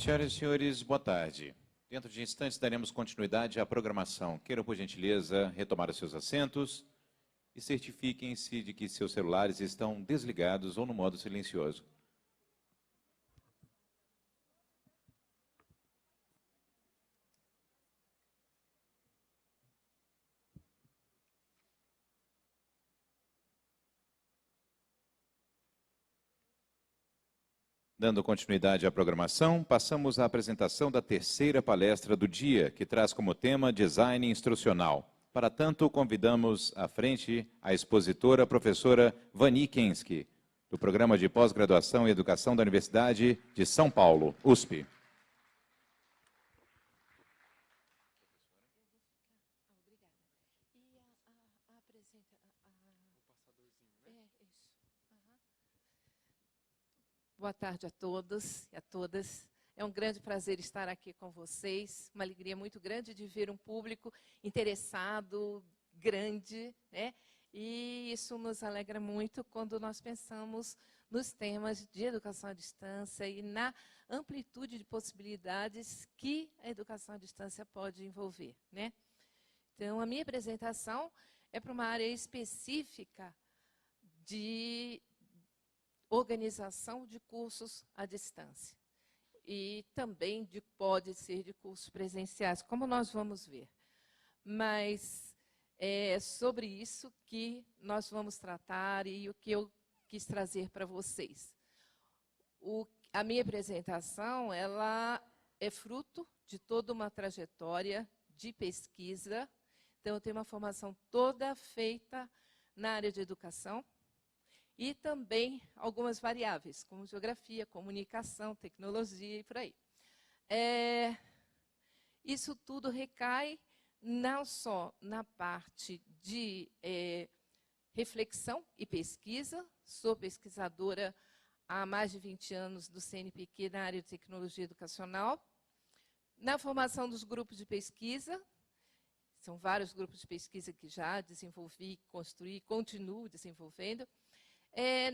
Senhoras e senhores, boa tarde. Dentro de instantes daremos continuidade à programação. Queiram, por gentileza, retomar os seus assentos e certifiquem-se de que seus celulares estão desligados ou no modo silencioso. Dando continuidade à programação, passamos à apresentação da terceira palestra do dia, que traz como tema Design Instrucional. Para tanto, convidamos à frente a expositora, a professora Vani Kensky, do Programa de Pós-Graduação em Educação da Universidade de São Paulo, USP. Boa tarde a todos e a todas. É um grande prazer estar aqui com vocês, uma alegria muito grande de ver um público interessado, grande, né? E isso nos alegra muito quando nós pensamos nos temas de educação à distância e na amplitude de possibilidades que a educação à distância pode envolver, né? Então, a minha apresentação é para uma área específica de organização de cursos à distância. E também pode ser de cursos presenciais, como nós vamos ver. Mas é sobre isso que nós vamos tratar e o que eu quis trazer para vocês. A minha apresentação ela é fruto de toda uma trajetória de pesquisa. Então, eu tenho uma formação toda feita na área de educação, e também algumas variáveis, como geografia, comunicação, tecnologia e por aí. Isso tudo recai não só na parte de reflexão e pesquisa. Sou pesquisadora há mais de 20 anos do CNPq na área de tecnologia educacional. Na formação dos grupos de pesquisa, são vários grupos de pesquisa que já desenvolvi, construí, continuo desenvolvendo.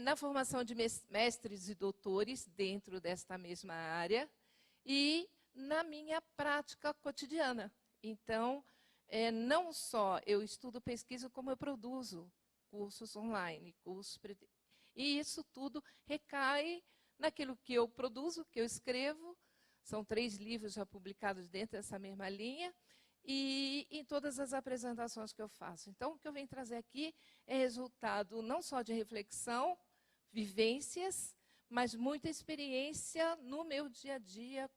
Na formação de mestres e doutores dentro desta mesma área e na minha prática cotidiana. Então, não só eu estudo pesquisa, como eu produzo cursos online, e isso tudo recai naquilo que eu produzo, que eu escrevo. São 3 livros já publicados dentro dessa mesma linha, e em todas as apresentações que eu faço. Então, o que eu venho trazer aqui é resultado não só de reflexão, vivências, mas muita experiência no meu dia a dia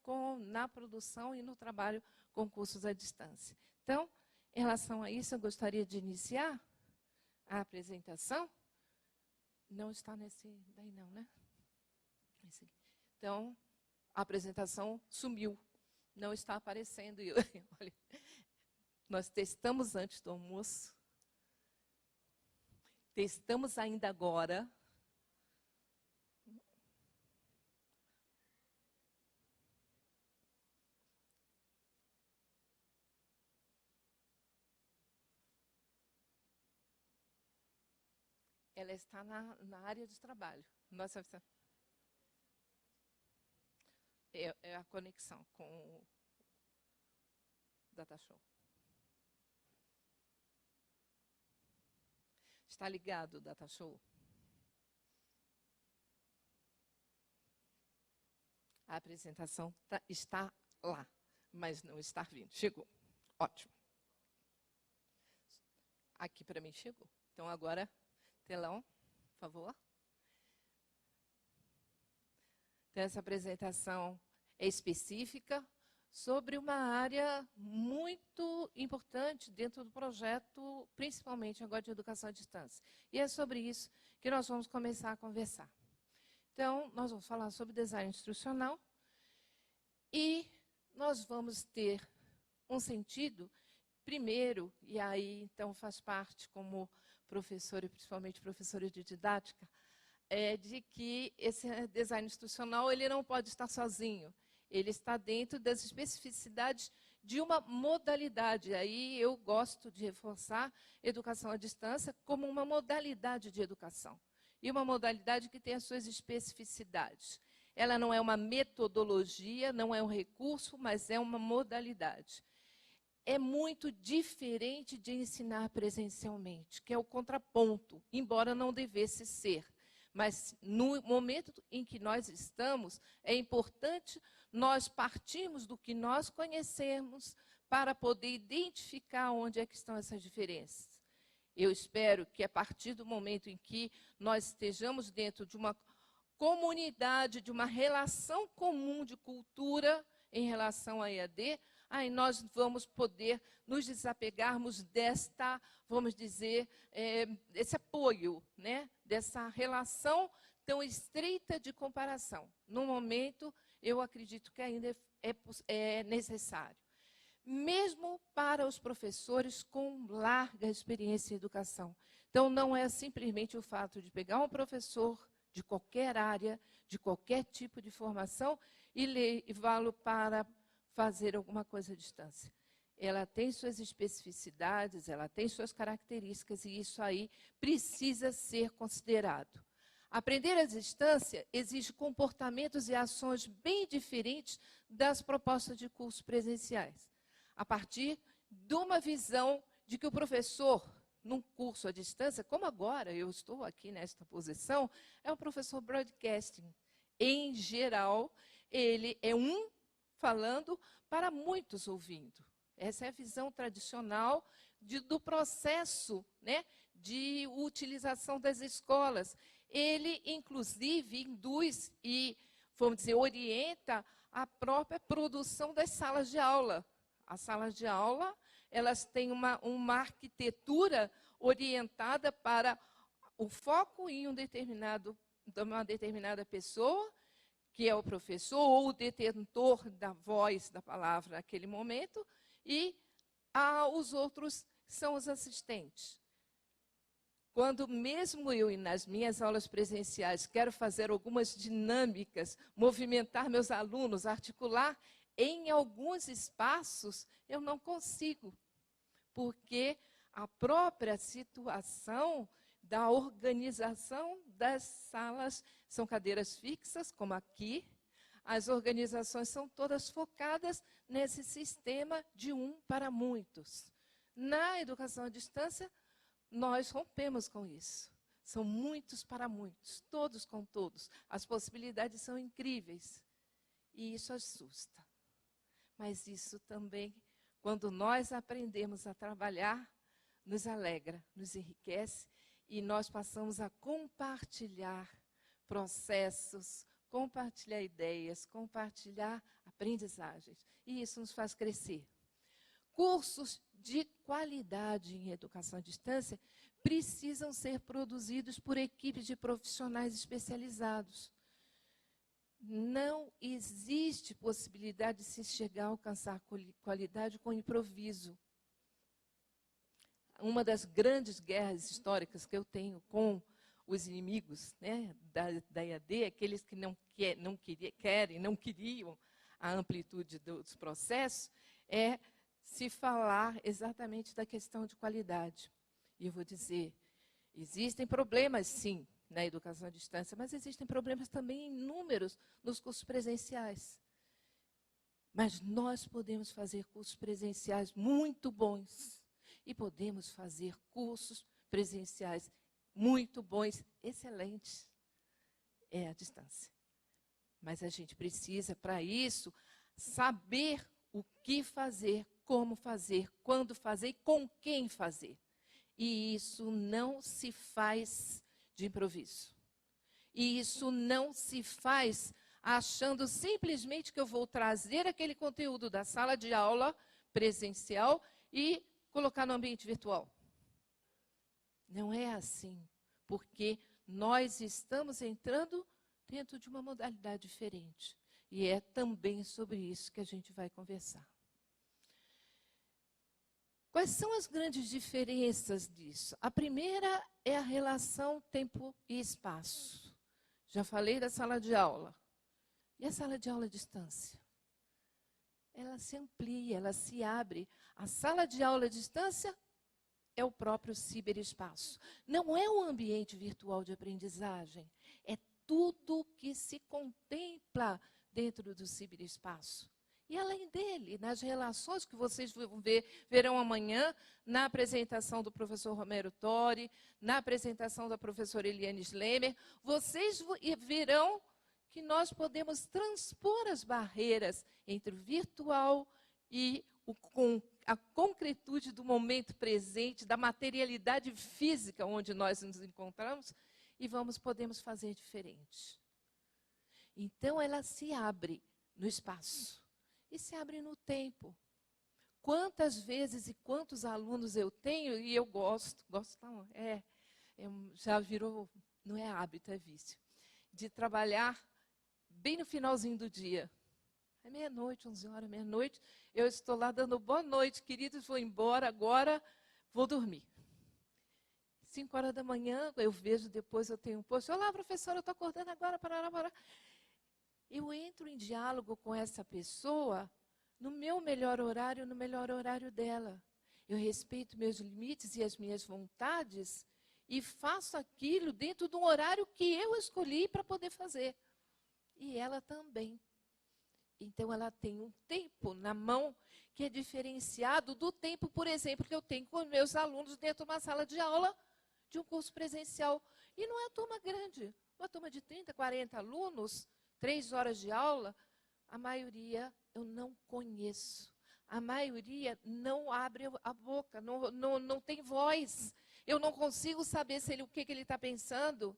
na produção e no trabalho com cursos à distância. Então, em relação a isso, eu gostaria de iniciar a apresentação. Não está nesse daí não, né? Esse aqui. Então, a apresentação sumiu. Não está aparecendo. Olha, nós testamos antes do almoço. Testamos ainda agora. Ela está na área de trabalho. Nossa, é a conexão com o DataShow. Está ligado o DataShow? A apresentação está lá, mas não está vindo. Chegou. Ótimo. Aqui para mim chegou. Então, agora, telão, por favor. Então, essa apresentação é específica sobre uma área muito importante dentro do projeto, principalmente agora de educação à distância. E é sobre isso que nós vamos começar a conversar. Então, nós vamos falar sobre design instrucional e nós vamos ter um sentido, primeiro, e aí então faz parte como professora e principalmente professora de didática, de que esse design instrucional ele não pode estar sozinho. Ele está dentro das especificidades de uma modalidade. Aí eu gosto de reforçar educação à distância como uma modalidade de educação. E uma modalidade que tem as suas especificidades. ela não é uma metodologia, não é um recurso, mas é uma modalidade. É muito diferente de ensinar presencialmente, que é o contraponto, embora não devesse ser. Mas, no momento em que nós estamos, é importante nós partirmos do que nós conhecemos para poder identificar onde é que estão essas diferenças. Eu espero que, a partir do momento em que nós estejamos dentro de uma comunidade, de uma relação comum de cultura em relação à EAD, aí nós vamos poder nos desapegarmos desta, vamos dizer, esse apoio, né? Dessa relação tão estreita de comparação. No momento, eu acredito que ainda é necessário. Mesmo para os professores com larga experiência em educação. Então, não é simplesmente o fato de pegar um professor de qualquer área, de qualquer tipo de formação, e levá-lo para fazer alguma coisa à distância. Ela tem suas especificidades, ela tem suas características, e isso aí precisa ser considerado. Aprender à distância exige comportamentos e ações bem diferentes das propostas de cursos presenciais, a partir de uma visão de que o professor, num curso à distância, como agora eu estou aqui nesta posição, é um professor broadcasting. Em geral, ele é um falando para muitos ouvindo. Essa é a visão tradicional do processo, né, de utilização das escolas. Ele, inclusive, induz e, vamos dizer, orienta a própria produção das salas de aula. As salas de aula, elas têm uma arquitetura orientada para o foco em uma determinada pessoa, que é o professor ou o detentor da voz da palavra naquele momento, e os outros são os assistentes. Quando mesmo eu, nas minhas aulas presenciais, quero fazer algumas dinâmicas, movimentar meus alunos, articular, em alguns espaços eu não consigo, porque a própria situação da organização das salas são cadeiras fixas, como aqui. As organizações são todas focadas nesse sistema de um para muitos. Na educação à distância, nós rompemos com isso. São muitos para muitos, todos com todos. As possibilidades são incríveis. E isso assusta. Mas isso também, quando nós aprendemos a trabalhar, nos alegra, nos enriquece, e nós passamos a compartilhar processos, compartilhar ideias, compartilhar aprendizagens. E isso nos faz crescer. Cursos de qualidade em educação à distância precisam ser produzidos por equipes de profissionais especializados. Não existe possibilidade de se chegar a alcançar qualidade com improviso. Uma das grandes guerras históricas que eu tenho com os inimigos, né, da EAD, aqueles que não queriam a amplitude dos processos, é se falar exatamente da questão de qualidade. E eu vou dizer, existem problemas, sim, na educação à distância, mas existem problemas também inúmeros nos cursos presenciais. Mas nós podemos fazer cursos presenciais muito bons e podemos fazer cursos presenciais muito bons, excelentes. É a distância. Mas a gente precisa, para isso, saber o que fazer, como fazer, quando fazer e com quem fazer. E isso não se faz de improviso. E isso não se faz achando simplesmente que eu vou trazer aquele conteúdo da sala de aula presencial e colocar no ambiente virtual. Não é assim, porque nós estamos entrando dentro de uma modalidade diferente. E é também sobre isso que a gente vai conversar. Quais são as grandes diferenças disso? A primeira é a relação tempo e espaço. Já falei da sala de aula. E a sala de aula à distância? Ela se amplia, ela se abre. A sala de aula à distância é o próprio ciberespaço. Não é um ambiente virtual de aprendizagem. É tudo que se contempla dentro do ciberespaço. E além dele, nas relações que vocês verão amanhã, na apresentação do professor Romero Tori, na apresentação da professora Eliane Schlemmer, vocês verão que nós podemos transpor as barreiras entre o virtual e a concretude do momento presente, da materialidade física onde nós nos encontramos, e podemos fazer diferente. Então, ela se abre no espaço e se abre no tempo. Quantas vezes e quantos alunos eu tenho, e eu gosto não, já virou, não é hábito, é vício, de trabalhar bem no finalzinho do dia. É meia-noite, 11 horas, meia-noite, eu estou lá dando boa noite, queridos, vou embora agora, vou dormir. 5 horas da manhã, eu vejo depois, eu tenho um post, olá, professora, eu estou acordando agora, parará. Eu entro em diálogo com essa pessoa no meu melhor horário, no melhor horário dela. Eu respeito meus limites e as minhas vontades e faço aquilo dentro de um horário que eu escolhi para poder fazer. E ela também. Então, ela tem um tempo na mão que é diferenciado do tempo, por exemplo, que eu tenho com meus alunos dentro de uma sala de aula de um curso presencial. E não é turma grande, uma turma de 30, 40 alunos, 3 horas de aula, a maioria eu não conheço. A maioria não abre a boca, não tem voz. Eu não consigo saber o que ele está pensando.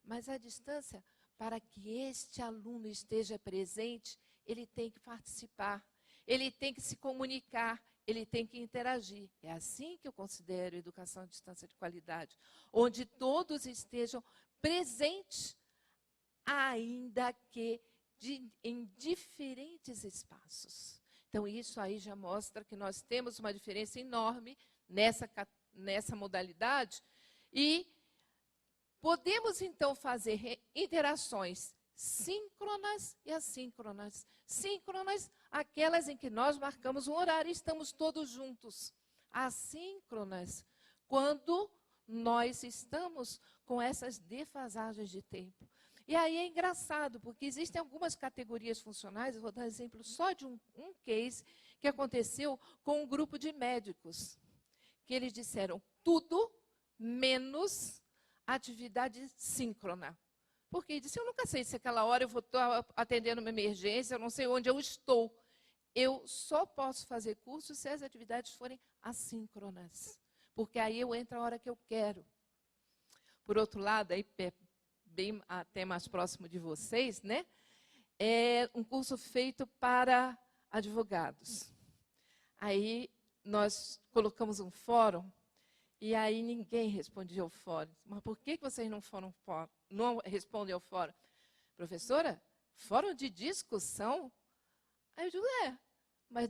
Mas à distância, para que este aluno esteja presente, ele tem que participar, ele tem que se comunicar, ele tem que interagir. É assim que eu considero educação à distância de qualidade, onde todos estejam presentes, ainda que em diferentes espaços. Então, isso aí já mostra que nós temos uma diferença enorme nessa modalidade e podemos, então, fazer interações síncronas e assíncronas. Síncronas, aquelas em que nós marcamos um horário e estamos todos juntos. Assíncronas, quando nós estamos com essas defasagens de tempo. E aí é engraçado, porque existem algumas categorias funcionais, eu vou dar exemplo só de um case que aconteceu com um grupo de médicos, que eles disseram tudo menos atividade síncrona. Porque ele disse, eu nunca sei se aquela hora eu vou estar atendendo uma emergência, eu não sei onde eu estou. Eu só posso fazer curso se as atividades forem assíncronas, porque aí eu entro a hora que eu quero. Por outro lado, aí bem até mais próximo de vocês, né? É um curso feito para advogados. Aí nós colocamos um fórum e aí ninguém respondia ao fórum. Mas por que vocês não respondem ao fórum? Professora, fórum de discussão? Aí eu digo, mas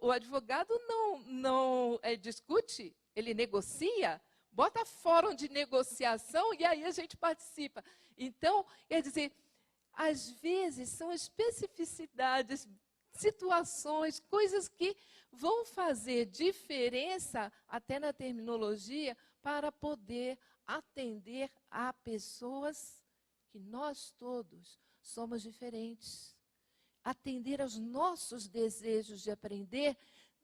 o advogado não discute, ele negocia, bota fórum de negociação e aí a gente participa. Então, quer dizer, às vezes são especificidades, situações, coisas que vão fazer diferença até na terminologia para poder atender a pessoas que nós todos somos diferentes. Atender aos nossos desejos de aprender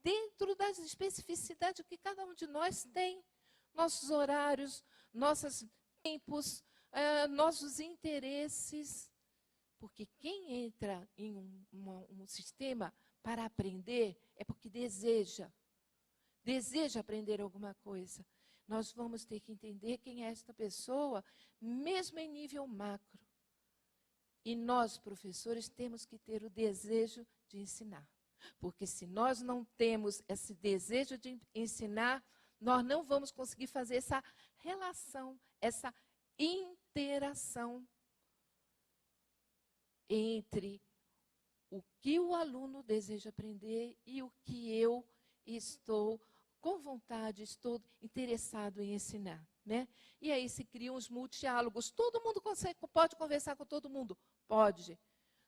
dentro das especificidades que cada um de nós tem. Nossos horários, nossos tempos, nossos interesses. Porque quem entra em um sistema para aprender é porque deseja aprender alguma coisa. Nós vamos ter que entender quem é esta pessoa, mesmo em nível macro. E nós, professores, temos que ter o desejo de ensinar. Porque se nós não temos esse desejo de ensinar, nós não vamos conseguir fazer essa relação, essa interação entre o que o aluno deseja aprender e o que eu estou com vontade, estou interessado em ensinar. Né? E aí se criam os multidiálogos. Todo mundo pode conversar com todo mundo? Pode.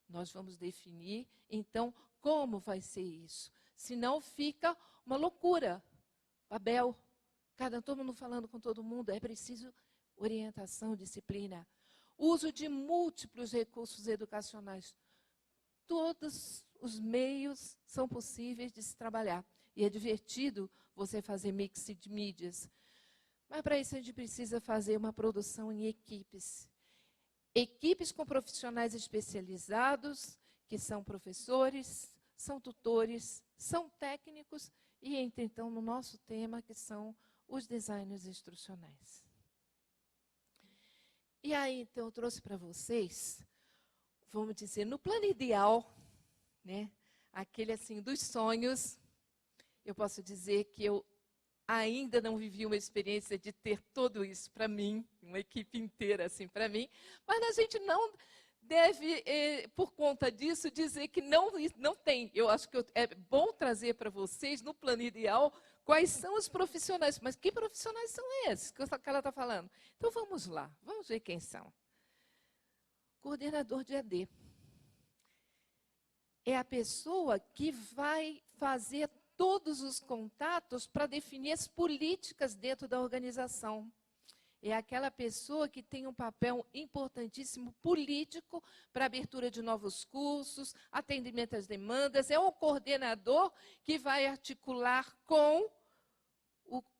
Nós vamos definir, então, como vai ser isso. Senão fica uma loucura. Babel, todo mundo falando com todo mundo, é preciso orientação, disciplina. uso de múltiplos recursos educacionais. Todos os meios são possíveis de se trabalhar. E é divertido você fazer mix de mídias. Mas para isso a gente precisa fazer uma produção em equipes. Equipes com profissionais especializados, que são professores, são tutores, são técnicos, e entra então no nosso tema, que são os designers instrucionais. E aí, então, eu trouxe para vocês, vamos dizer, no plano ideal, né, aquele assim dos sonhos, eu posso dizer que eu ainda não vivi uma experiência de ter tudo isso para mim, uma equipe inteira assim para mim, mas a gente não deve, por conta disso, dizer que não tem. Eu acho que é bom trazer para vocês, no plano ideal, quais são os profissionais. Mas que profissionais são esses que ela está falando? Então, vamos lá, vamos ver quem são. Coordenador de AD. É a pessoa que vai fazer todos os contatos para definir as políticas dentro da organização. É aquela pessoa que tem um papel importantíssimo político para a abertura de novos cursos, atendimento às demandas. É o coordenador que vai articular com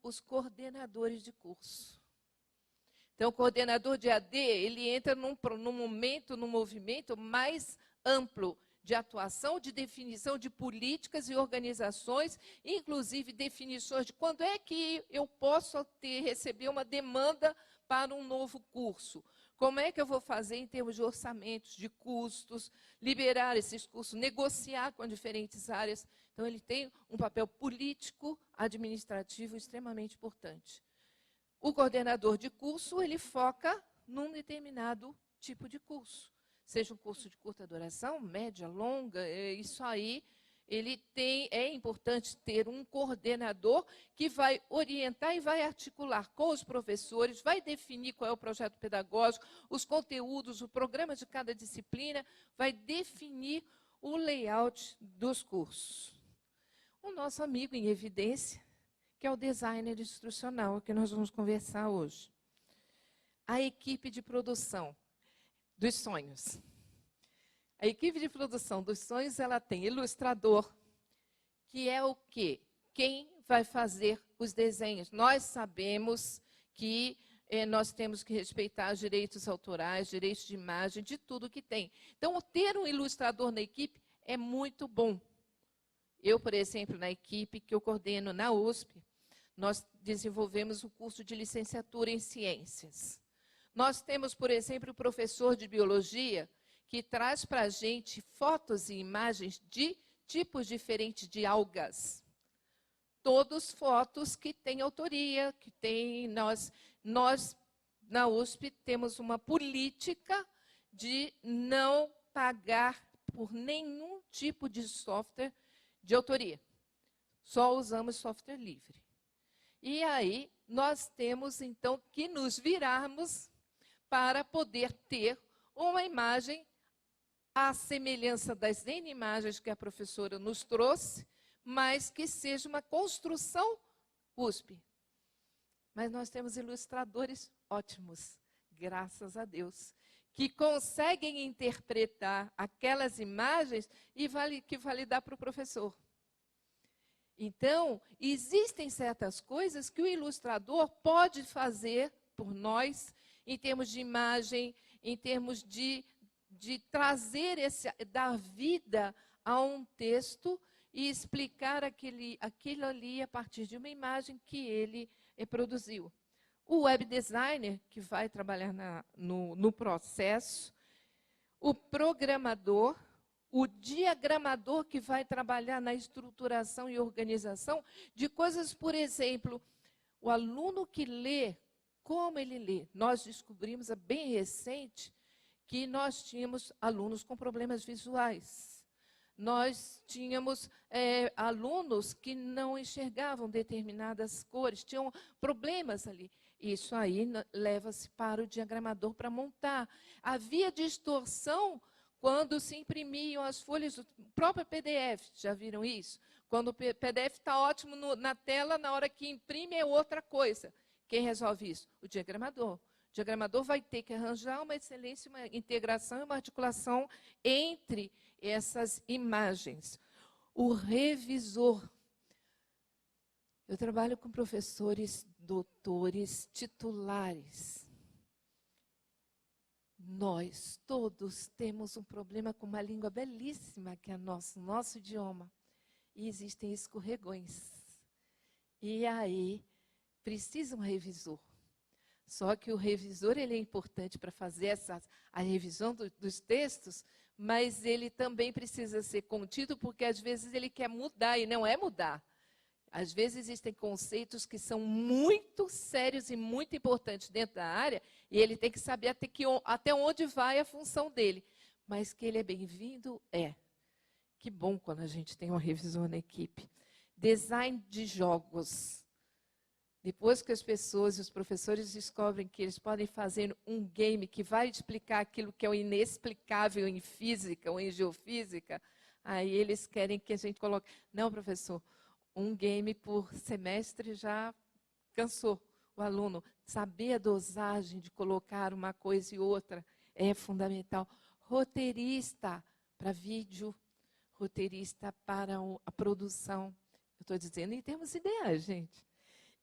os coordenadores de curso. Então, o coordenador de AD, ele entra num movimento mais amplo de atuação, de definição de políticas e organizações, inclusive definições de quando é que eu posso receber uma demanda para um novo curso. Como é que eu vou fazer em termos de orçamentos, de custos, liberar esses custos, negociar com diferentes áreas. Então, ele tem um papel político, administrativo extremamente importante. O coordenador de curso, ele foca num determinado tipo de curso. Seja um curso de curta duração, média, longa, isso aí, é importante ter um coordenador que vai orientar e vai articular com os professores, vai definir qual é o projeto pedagógico, os conteúdos, o programa de cada disciplina, vai definir o layout dos cursos. O nosso amigo em evidência, que é o designer instrucional, que nós vamos conversar hoje. A equipe de produção dos sonhos. A equipe de produção dos sonhos, ela tem ilustrador, que é o quê? Quem vai fazer os desenhos. Nós sabemos que nós temos que respeitar os direitos autorais, direitos de imagem, de tudo que tem. Então, ter um ilustrador na equipe é muito bom. Eu, por exemplo, na equipe que eu coordeno na USP, nós desenvolvemos o curso de licenciatura em ciências. Nós temos, por exemplo, o professor de biologia, que traz para a gente fotos e imagens de tipos diferentes de algas. Todos fotos que têm autoria, que tem... Nós, na USP, temos uma política de não pagar por nenhum tipo de software de autoria. Só usamos software livre. E aí, nós temos, então, que nos virarmos para poder ter uma imagem à semelhança das N imagens que a professora nos trouxe, mas que seja uma construção USP. Mas nós temos ilustradores ótimos, graças a Deus, que conseguem interpretar aquelas imagens e que validar para o professor. Então, existem certas coisas que o ilustrador pode fazer por nós, em termos de imagem, em termos de trazer dar vida a um texto e explicar aquilo ali a partir de uma imagem que ele produziu. O web designer, que vai trabalhar no processo, o programador, o diagramador, que vai trabalhar na estruturação e organização de coisas, por exemplo, o aluno que lê, como ele lê. Nós descobrimos, bem recente, que nós tínhamos alunos com problemas visuais. Nós tínhamos alunos que não enxergavam determinadas cores, tinham problemas ali. Isso aí leva-se para o diagramador para montar. Havia distorção quando se imprimiam as folhas do próprio PDF. Já viram isso? Quando o PDF está ótimo na tela, na hora que imprime é outra coisa. Quem resolve isso? O diagramador. O diagramador vai ter que arranjar uma excelência, uma integração e uma articulação entre essas imagens. O revisor. Eu trabalho com professores, doutores, titulares. Nós todos temos um problema com uma língua belíssima, que é nosso idioma. E existem escorregões. E aí, precisa um revisor. Só que o revisor ele é importante para fazer a revisão dos textos, mas ele também precisa ser contido, porque às vezes ele quer mudar, e não é mudar. Às vezes existem conceitos que são muito sérios e muito importantes dentro da área, e ele tem que saber até onde vai a função dele. Mas que ele é bem-vindo, é. Que bom quando a gente tem um revisor na equipe. Design de jogos. Depois que as pessoas e os professores descobrem que eles podem fazer um game que vai explicar aquilo que é o inexplicável em física ou em geofísica, aí eles querem que a gente coloque... Não, professor, um game por semestre já cansou o aluno. Saber a dosagem de colocar uma coisa e outra é fundamental. Roteirista para vídeo, roteirista para a produção. Eu estou dizendo em termos ideais, gente.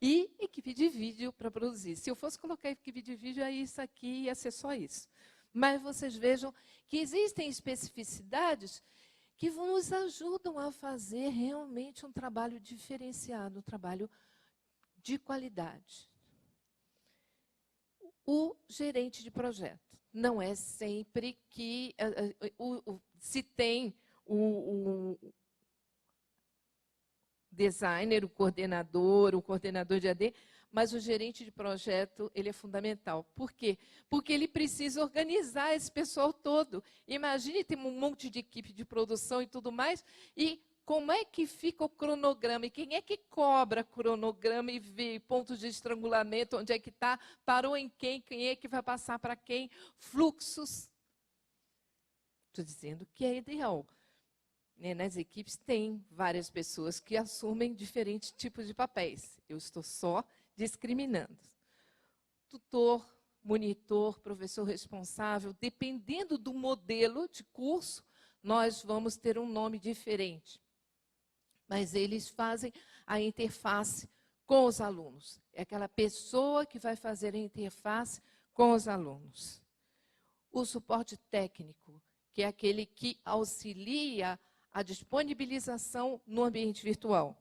E equipe de vídeo para produzir. Se eu fosse colocar equipe de vídeo, aí isso aqui ia ser só isso. Mas vocês vejam que existem especificidades que nos ajudam a fazer realmente um trabalho diferenciado, um trabalho de qualidade. O gerente de projeto. Não é sempre que se tem o designer, o coordenador de AD, mas o gerente de projeto, ele é fundamental. Por quê? Porque ele precisa organizar esse pessoal todo. Imagine ter um monte de equipe de produção e tudo mais, e como é que fica o cronograma? E quem é que cobra cronograma e vê pontos de estrangulamento, onde é que está, parou em quem é que vai passar para quem, fluxos. Estou dizendo que é ideal. Nas equipes tem várias pessoas que assumem diferentes tipos de papéis. Eu estou só discriminando. Tutor, monitor, professor responsável, dependendo do modelo de curso, nós vamos ter um nome diferente. Mas eles fazem a interface com os alunos. É aquela pessoa que vai fazer a interface com os alunos. O suporte técnico, que é aquele que auxilia a disponibilização no ambiente virtual.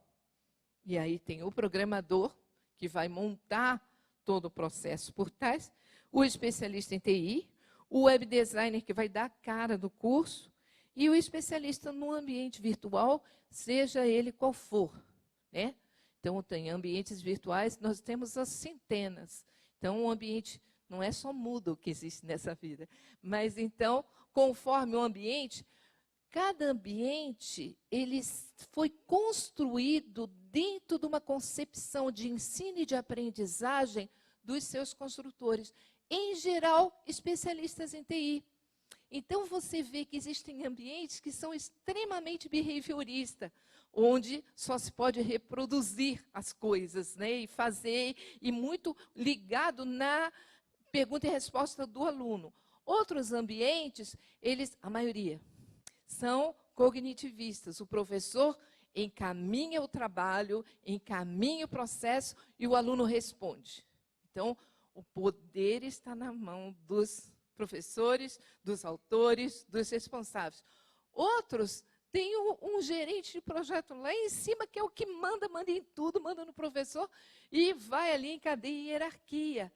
E aí tem o programador, que vai montar todo o processo por trás, o especialista em TI, o web designer, que vai dar a cara do curso, e o especialista no ambiente virtual, seja ele qual for. Né? Então, tem ambientes virtuais, nós temos as centenas. Então, o ambiente não é só Moodle que existe nessa vida. Mas, então, conforme o ambiente, cada ambiente ele foi construído dentro de uma concepção de ensino e de aprendizagem dos seus construtores, em geral, especialistas em TI. Então, você vê que existem ambientes que são extremamente behavioristas, onde só se pode reproduzir as coisas, né, e fazer, e muito ligado na pergunta e resposta do aluno. Outros ambientes, a maioria, são cognitivistas. O professor encaminha o trabalho, encaminha o processo e o aluno responde. Então, o poder está na mão dos professores, dos autores, dos responsáveis. Outros têm um gerente de projeto lá em cima, que é o que manda em tudo, manda no professor, e vai ali em cadeia e hierarquia.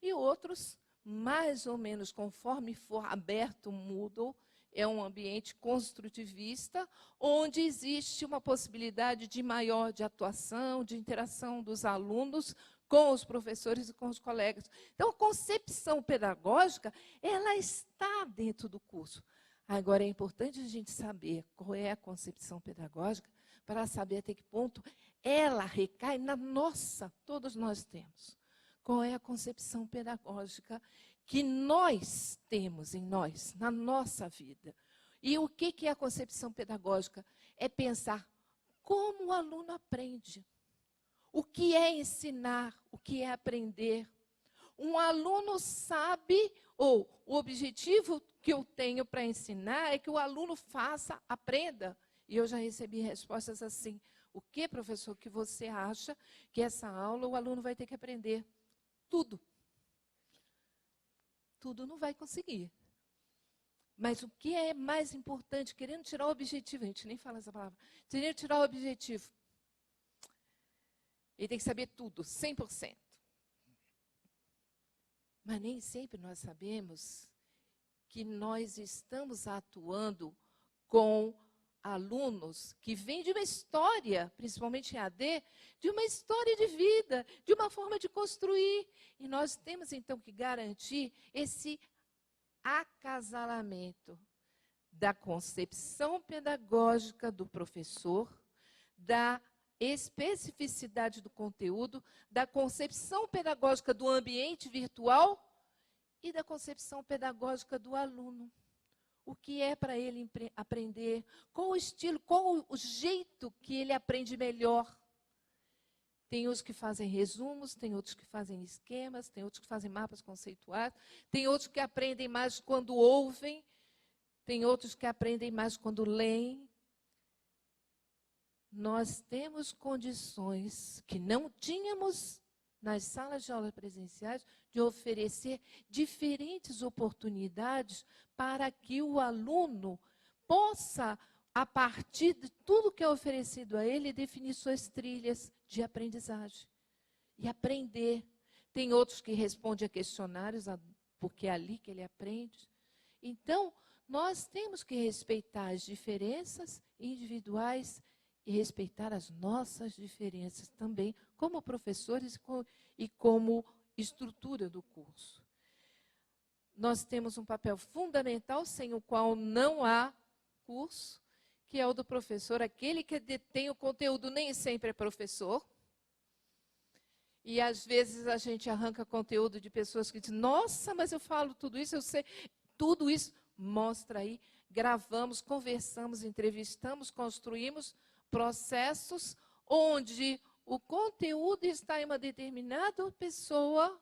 E outros, mais ou menos, conforme for aberto o Moodle, é um ambiente construtivista, onde existe uma possibilidade de maior de atuação, de interação dos alunos com os professores e com os colegas. Então, a concepção pedagógica, ela está dentro do curso. Agora, é importante a gente saber qual é a concepção pedagógica, para saber até que ponto ela recai na nossa, todos nós temos. Qual é a concepção pedagógica que nós temos em nós, na nossa vida. E o que é a concepção pedagógica? É pensar como o aluno aprende. O que é ensinar? O que é aprender? Um aluno sabe, ou o objetivo que eu tenho para ensinar é que o aluno faça, aprenda. E eu já recebi respostas assim: o que, professor, que você acha que essa aula o aluno vai ter que aprender? Tudo. Tudo não vai conseguir. Mas o que é mais importante, querendo tirar o objetivo, a gente nem fala essa palavra, querendo tirar o objetivo, ele tem que saber tudo, 100%. Mas nem sempre nós sabemos que nós estamos atuando com alunos que vêm de uma história, principalmente em AD, de uma história de vida, de uma forma de construir. E nós temos, então, que garantir esse acasalamento da concepção pedagógica do professor, da especificidade do conteúdo, da concepção pedagógica do ambiente virtual e da concepção pedagógica do aluno. O que é para ele aprender, qual o estilo, qual o jeito que ele aprende melhor. Tem uns que fazem resumos, tem outros que fazem esquemas, tem outros que fazem mapas conceituais, tem outros que aprendem mais quando ouvem, tem outros que aprendem mais quando leem. Nós temos condições que não tínhamos nas salas de aula presenciais de oferecer diferentes oportunidades para que o aluno possa, a partir de tudo que é oferecido a ele, definir suas trilhas de aprendizagem e aprender. Tem outros que respondem a questionários, porque é ali que ele aprende. Então, nós temos que respeitar as diferenças individuais e respeitar as nossas diferenças também, como professores e como estrutura do curso. Nós temos um papel fundamental, sem o qual não há curso, que é o do professor, aquele que detém o conteúdo, nem sempre é professor. E, às vezes, a gente arranca conteúdo de pessoas que dizem: nossa, mas eu falo tudo isso, eu sei. Tudo isso mostra aí, gravamos, conversamos, entrevistamos, construímos processos onde o conteúdo está em uma determinada pessoa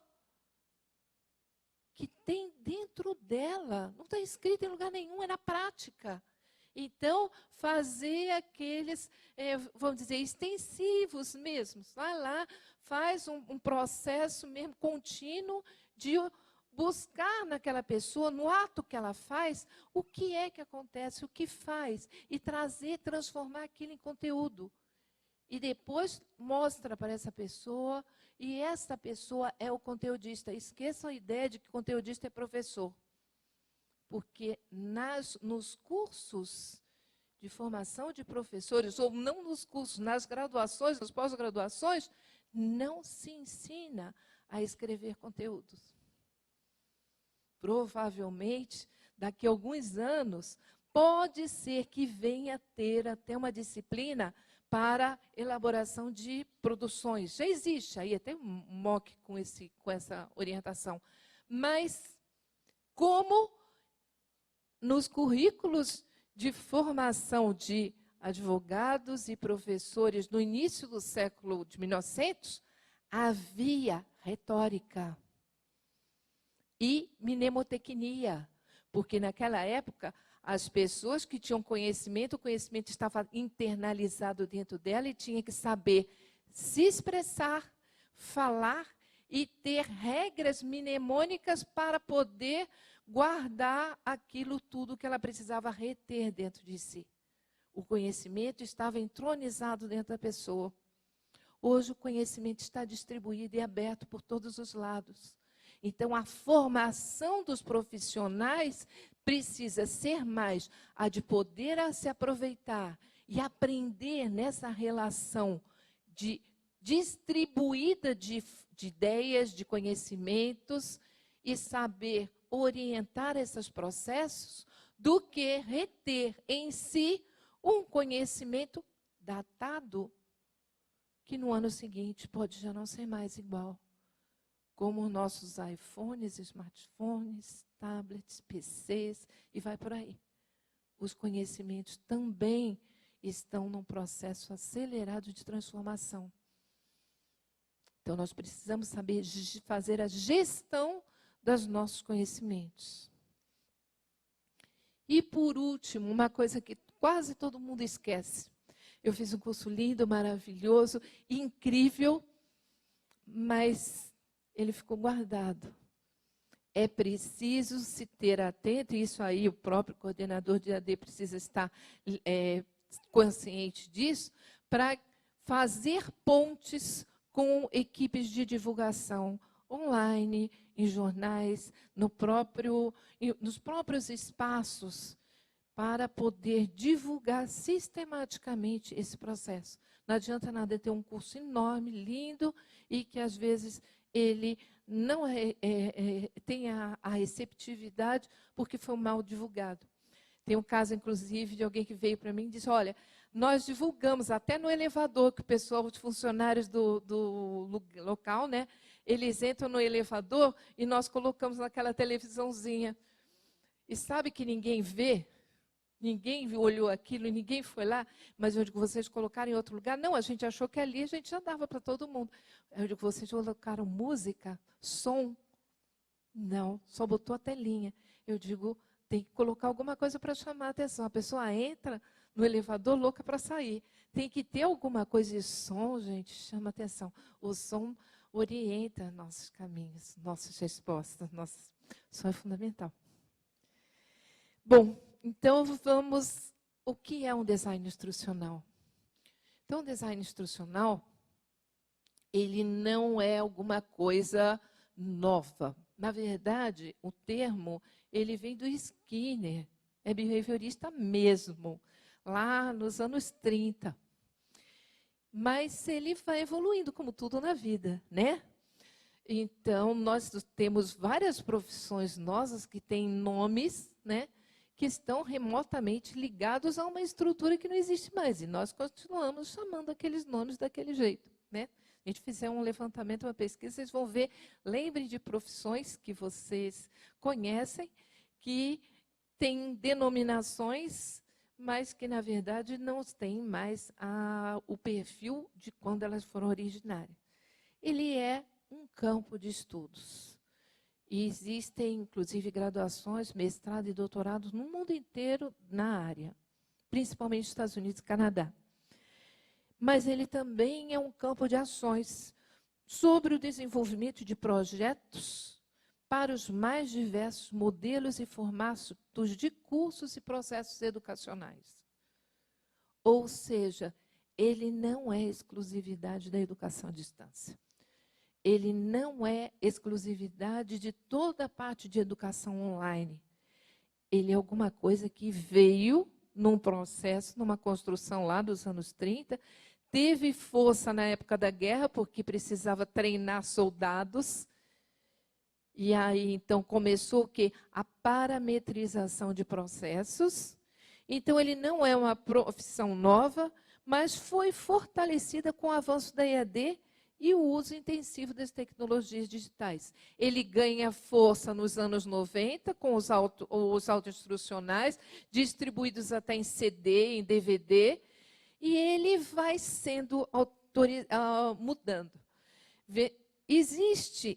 que tem dentro dela. Não está escrito em lugar nenhum, é na prática. Então, fazer aqueles, vamos dizer, extensivos mesmo. Vai lá, faz um processo mesmo contínuo de buscar naquela pessoa, no ato que ela faz, o que é que acontece, o que faz, e trazer, transformar aquilo em conteúdo. E depois mostra para essa pessoa, e essa pessoa é o conteudista. Esqueçam a ideia de que o conteudista é professor. Porque nos cursos de formação de professores, ou não nos cursos, nas graduações, nas pós-graduações, não se ensina a escrever conteúdos. Provavelmente, daqui a alguns anos, pode ser que venha a ter até uma disciplina para elaboração de produções. Já existe aí até um MOOC com essa orientação. Mas, como nos currículos de formação de advogados e professores no início do século de 1900, havia retórica e mnemotecnia, porque naquela época as pessoas que tinham conhecimento, o conhecimento estava internalizado dentro dela e tinha que saber se expressar, falar e ter regras mnemônicas para poder guardar aquilo tudo que ela precisava reter dentro de si. O conhecimento estava entronizado dentro da pessoa. Hoje o conhecimento está distribuído e aberto por todos os lados. Então, a formação dos profissionais precisa ser mais a de poder se aproveitar e aprender nessa relação distribuída de ideias, de conhecimentos e saber orientar esses processos, do que reter em si um conhecimento datado, que no ano seguinte pode já não ser mais igual. Como nossos iPhones, smartphones, tablets, PCs, e vai por aí. Os conhecimentos também estão num processo acelerado de transformação. Então, nós precisamos saber fazer a gestão dos nossos conhecimentos. E, por último, uma coisa que quase todo mundo esquece. Eu fiz um curso lindo, maravilhoso, incrível, mas ele ficou guardado. É preciso se ter atento, e isso aí o próprio coordenador de AD precisa estar consciente disso, para fazer pontes com equipes de divulgação online, em jornais, nos próprios espaços, para poder divulgar sistematicamente esse processo. Não adianta nada ter um curso enorme, lindo, e que, às vezes, ele não tenha a receptividade porque foi mal divulgado. Tem um caso, inclusive, de alguém que veio para mim e disse, olha, nós divulgamos até no elevador, que o pessoal, os funcionários do local, né, eles entram no elevador e nós colocamos naquela televisãozinha. E sabe que ninguém vê? Ninguém olhou aquilo, ninguém foi lá, mas eu digo, vocês colocaram em outro lugar? Não, a gente achou que ali a gente já dava para todo mundo. Eu digo, vocês colocaram música, som? Não, só botou a telinha. Eu digo, tem que colocar alguma coisa para chamar a atenção. A pessoa entra no elevador louca para sair. Tem que ter alguma coisa de som, gente, chama atenção. O som orienta nossos caminhos, nossas respostas. O som é fundamental. Bom, então vamos... O que é um design instrucional? Então, o design instrucional, ele não é alguma coisa nova. Na verdade, o termo, ele vem do Skinner, é behaviorista mesmo, lá nos anos 30. Mas ele vai evoluindo, como tudo na vida, né? Então, nós temos várias profissões nossas que têm nomes, né, que estão remotamente ligados a uma estrutura que não existe mais. E nós continuamos chamando aqueles nomes daquele jeito, né? A gente fizer um levantamento, uma pesquisa, vocês vão ver, lembrem de profissões que vocês conhecem, que têm denominações, mas que, na verdade, não têm mais o perfil de quando elas foram originárias. Ele é um campo de estudos. E existem, inclusive, graduações, mestrado e doutorado no mundo inteiro na área, principalmente nos Estados Unidos e Canadá. Mas ele também é um campo de ações sobre o desenvolvimento de projetos para os mais diversos modelos e formatos de cursos e processos educacionais. Ou seja, ele não é exclusividade da educação à distância. Ele não é exclusividade de toda a parte de educação online. Ele é alguma coisa que veio num processo, numa construção lá dos anos 30, teve força na época da guerra, porque precisava treinar soldados. E aí, então, começou o quê? A parametrização de processos. Então, ele não é uma profissão nova, mas foi fortalecida com o avanço da EAD e o uso intensivo das tecnologias digitais. Ele ganha força nos anos 90, com os autoinstrucionais, distribuídos até em CD, em DVD, e ele vai sendo mudando. Existem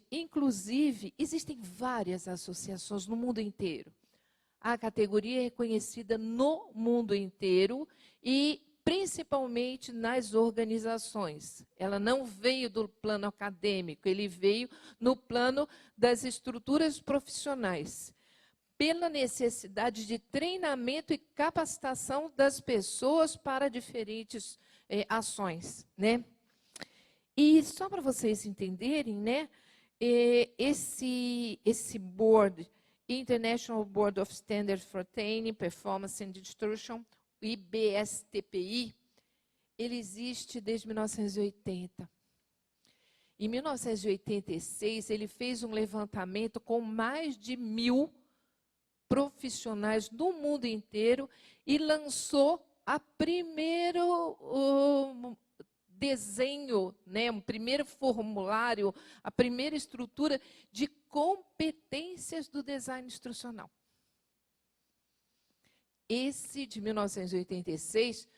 várias associações no mundo inteiro. A categoria é reconhecida no mundo inteiro e principalmente nas organizações. Ela não veio do plano acadêmico, ele veio no plano das estruturas profissionais, pela necessidade de treinamento e capacitação das pessoas para diferentes ações, né? E só para vocês entenderem, né, esse board, International Board of Standards for Training, Performance and Instruction, IBSTPI, ele existe desde 1980. Em 1986, ele fez um levantamento com mais de 1.000 profissionais do mundo inteiro e lançou o primeiro desenho, né, o primeiro formulário, a primeira estrutura de competências do design instrucional. Esse, de 1986,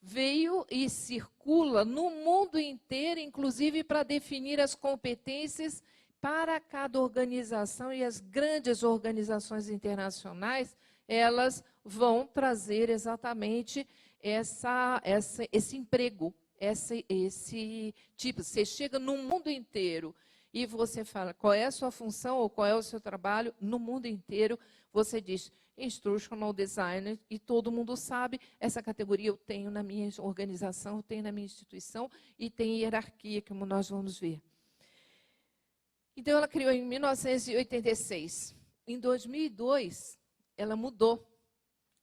veio e circula no mundo inteiro, inclusive para definir as competências para cada organização, e as grandes organizações internacionais, elas vão trazer exatamente esse emprego, esse tipo. Você chega no mundo inteiro e você fala qual é a sua função ou qual é o seu trabalho, no mundo inteiro você diz Instructional Designer, e todo mundo sabe, essa categoria eu tenho na minha organização, eu tenho na minha instituição, e tem hierarquia, como nós vamos ver. Então, ela criou em 1986. Em 2002, ela mudou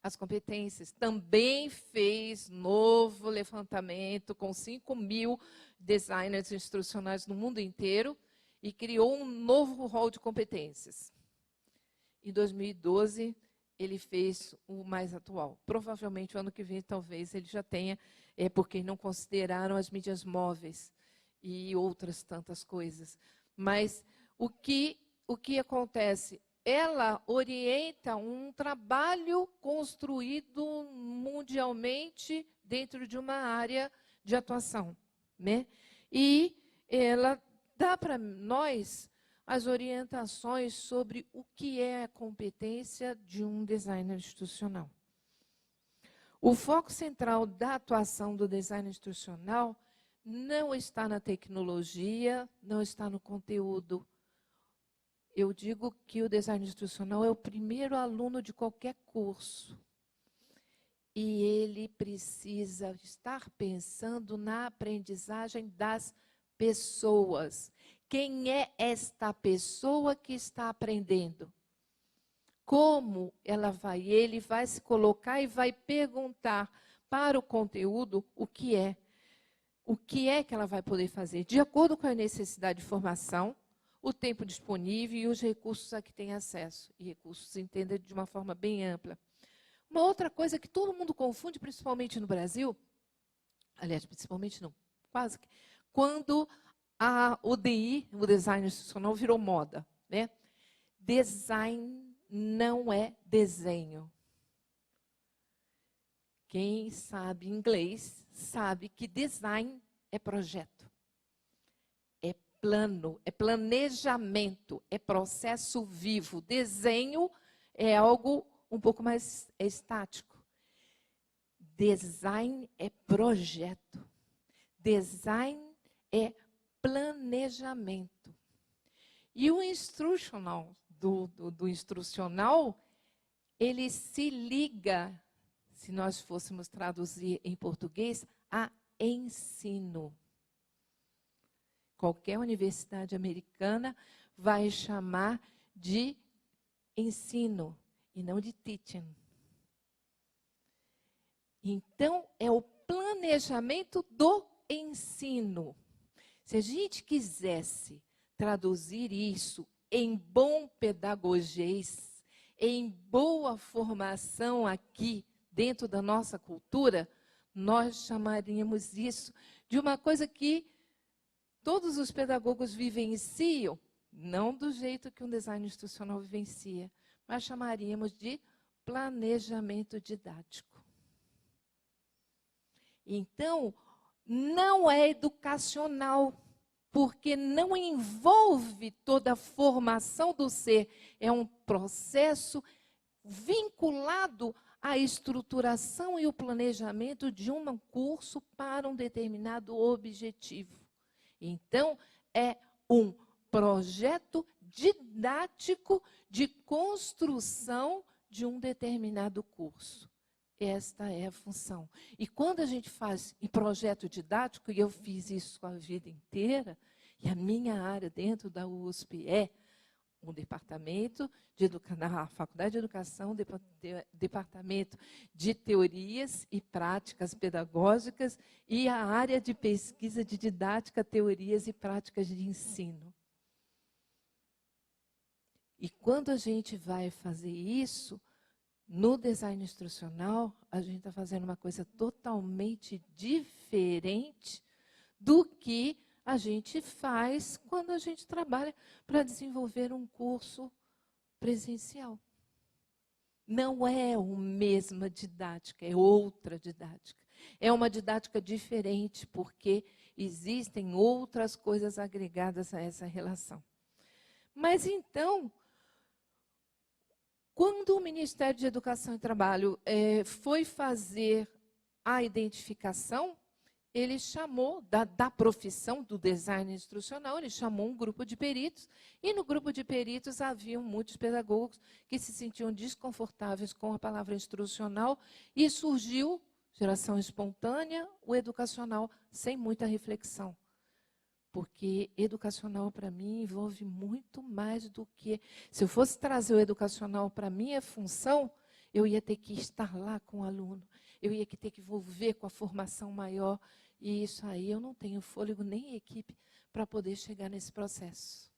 as competências. Também fez novo levantamento com 5.000 designers instrucionais no mundo inteiro e criou um novo rol de competências. Em 2012, ele fez o mais atual. Provavelmente, o ano que vem, talvez, ele já tenha, porque não consideraram as mídias móveis e outras tantas coisas. Mas o que acontece? Ela orienta um trabalho construído mundialmente dentro de uma área de atuação, né? E ela dá para nós as orientações sobre o que é a competência de um designer institucional. O foco central da atuação do design institucional não está na tecnologia, não está no conteúdo. Eu digo que o design institucional é o primeiro aluno de qualquer curso. E ele precisa estar pensando na aprendizagem das pessoas. Quem é esta pessoa que está aprendendo? Como ele vai se colocar e vai perguntar para o conteúdo o que é. O que é que ela vai poder fazer? De acordo com a necessidade de formação, o tempo disponível e os recursos a que tem acesso. E recursos se entendem de uma forma bem ampla. Uma outra coisa que todo mundo confunde, principalmente no Brasil, aliás, principalmente não, quase que, quando o DI, o design institucional, virou moda, né? Design não é desenho. Quem sabe inglês sabe que design é projeto, é plano, é planejamento, é processo vivo. Desenho é algo um pouco mais estático. Design é projeto. Design é planejamento. E o instructional, do instrucional, ele se liga, se nós fôssemos traduzir em português, a ensino. Qualquer universidade americana vai chamar de ensino e não de teaching. Então, é o planejamento do ensino. Se a gente quisesse traduzir isso em bom pedagogês, em boa formação aqui dentro da nossa cultura, nós chamaríamos isso de uma coisa que todos os pedagogos vivenciam, não do jeito que um design institucional vivencia, mas chamaríamos de planejamento didático. Então, não é educacional, porque não envolve toda a formação do ser. É um processo vinculado à estruturação e o planejamento de um curso para um determinado objetivo. Então, é um projeto didático de construção de um determinado curso. Esta é a função. E quando a gente faz em projeto didático, e eu fiz isso a vida inteira, e a minha área dentro da USP é um departamento na Faculdade de Educação, departamento de teorias e práticas pedagógicas, e a área de pesquisa de didática, teorias e práticas de ensino. E quando a gente vai fazer isso, no design instrucional, a gente está fazendo uma coisa totalmente diferente do que a gente faz quando a gente trabalha para desenvolver um curso presencial. Não é a mesma didática, é outra didática. É uma didática diferente, porque existem outras coisas agregadas a essa relação. Mas, então, quando o Ministério de Educação e Trabalho foi fazer a identificação, ele chamou, da profissão do design instrucional, ele chamou um grupo de peritos, e no grupo de peritos haviam muitos pedagogos que se sentiam desconfortáveis com a palavra instrucional, e surgiu, geração espontânea, o educacional, sem muita reflexão. Porque educacional, para mim, envolve muito mais do que... Se eu fosse trazer o educacional para a minha função, eu ia ter que estar lá com o aluno, eu ia ter que envolver com a formação maior, e isso aí eu não tenho fôlego nem equipe para poder chegar nesse processo.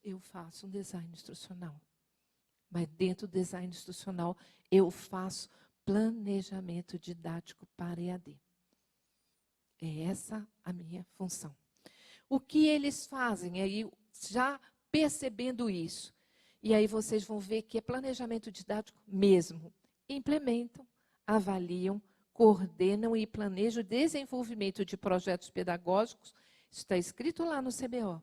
Eu faço um design instrucional, mas dentro do design instrucional eu faço planejamento didático para EAD. É essa a minha função. O que eles fazem aí, já percebendo isso, e aí vocês vão ver que é planejamento didático mesmo. Implementam, avaliam, coordenam e planejam o desenvolvimento de projetos pedagógicos, isso está escrito lá no CBO,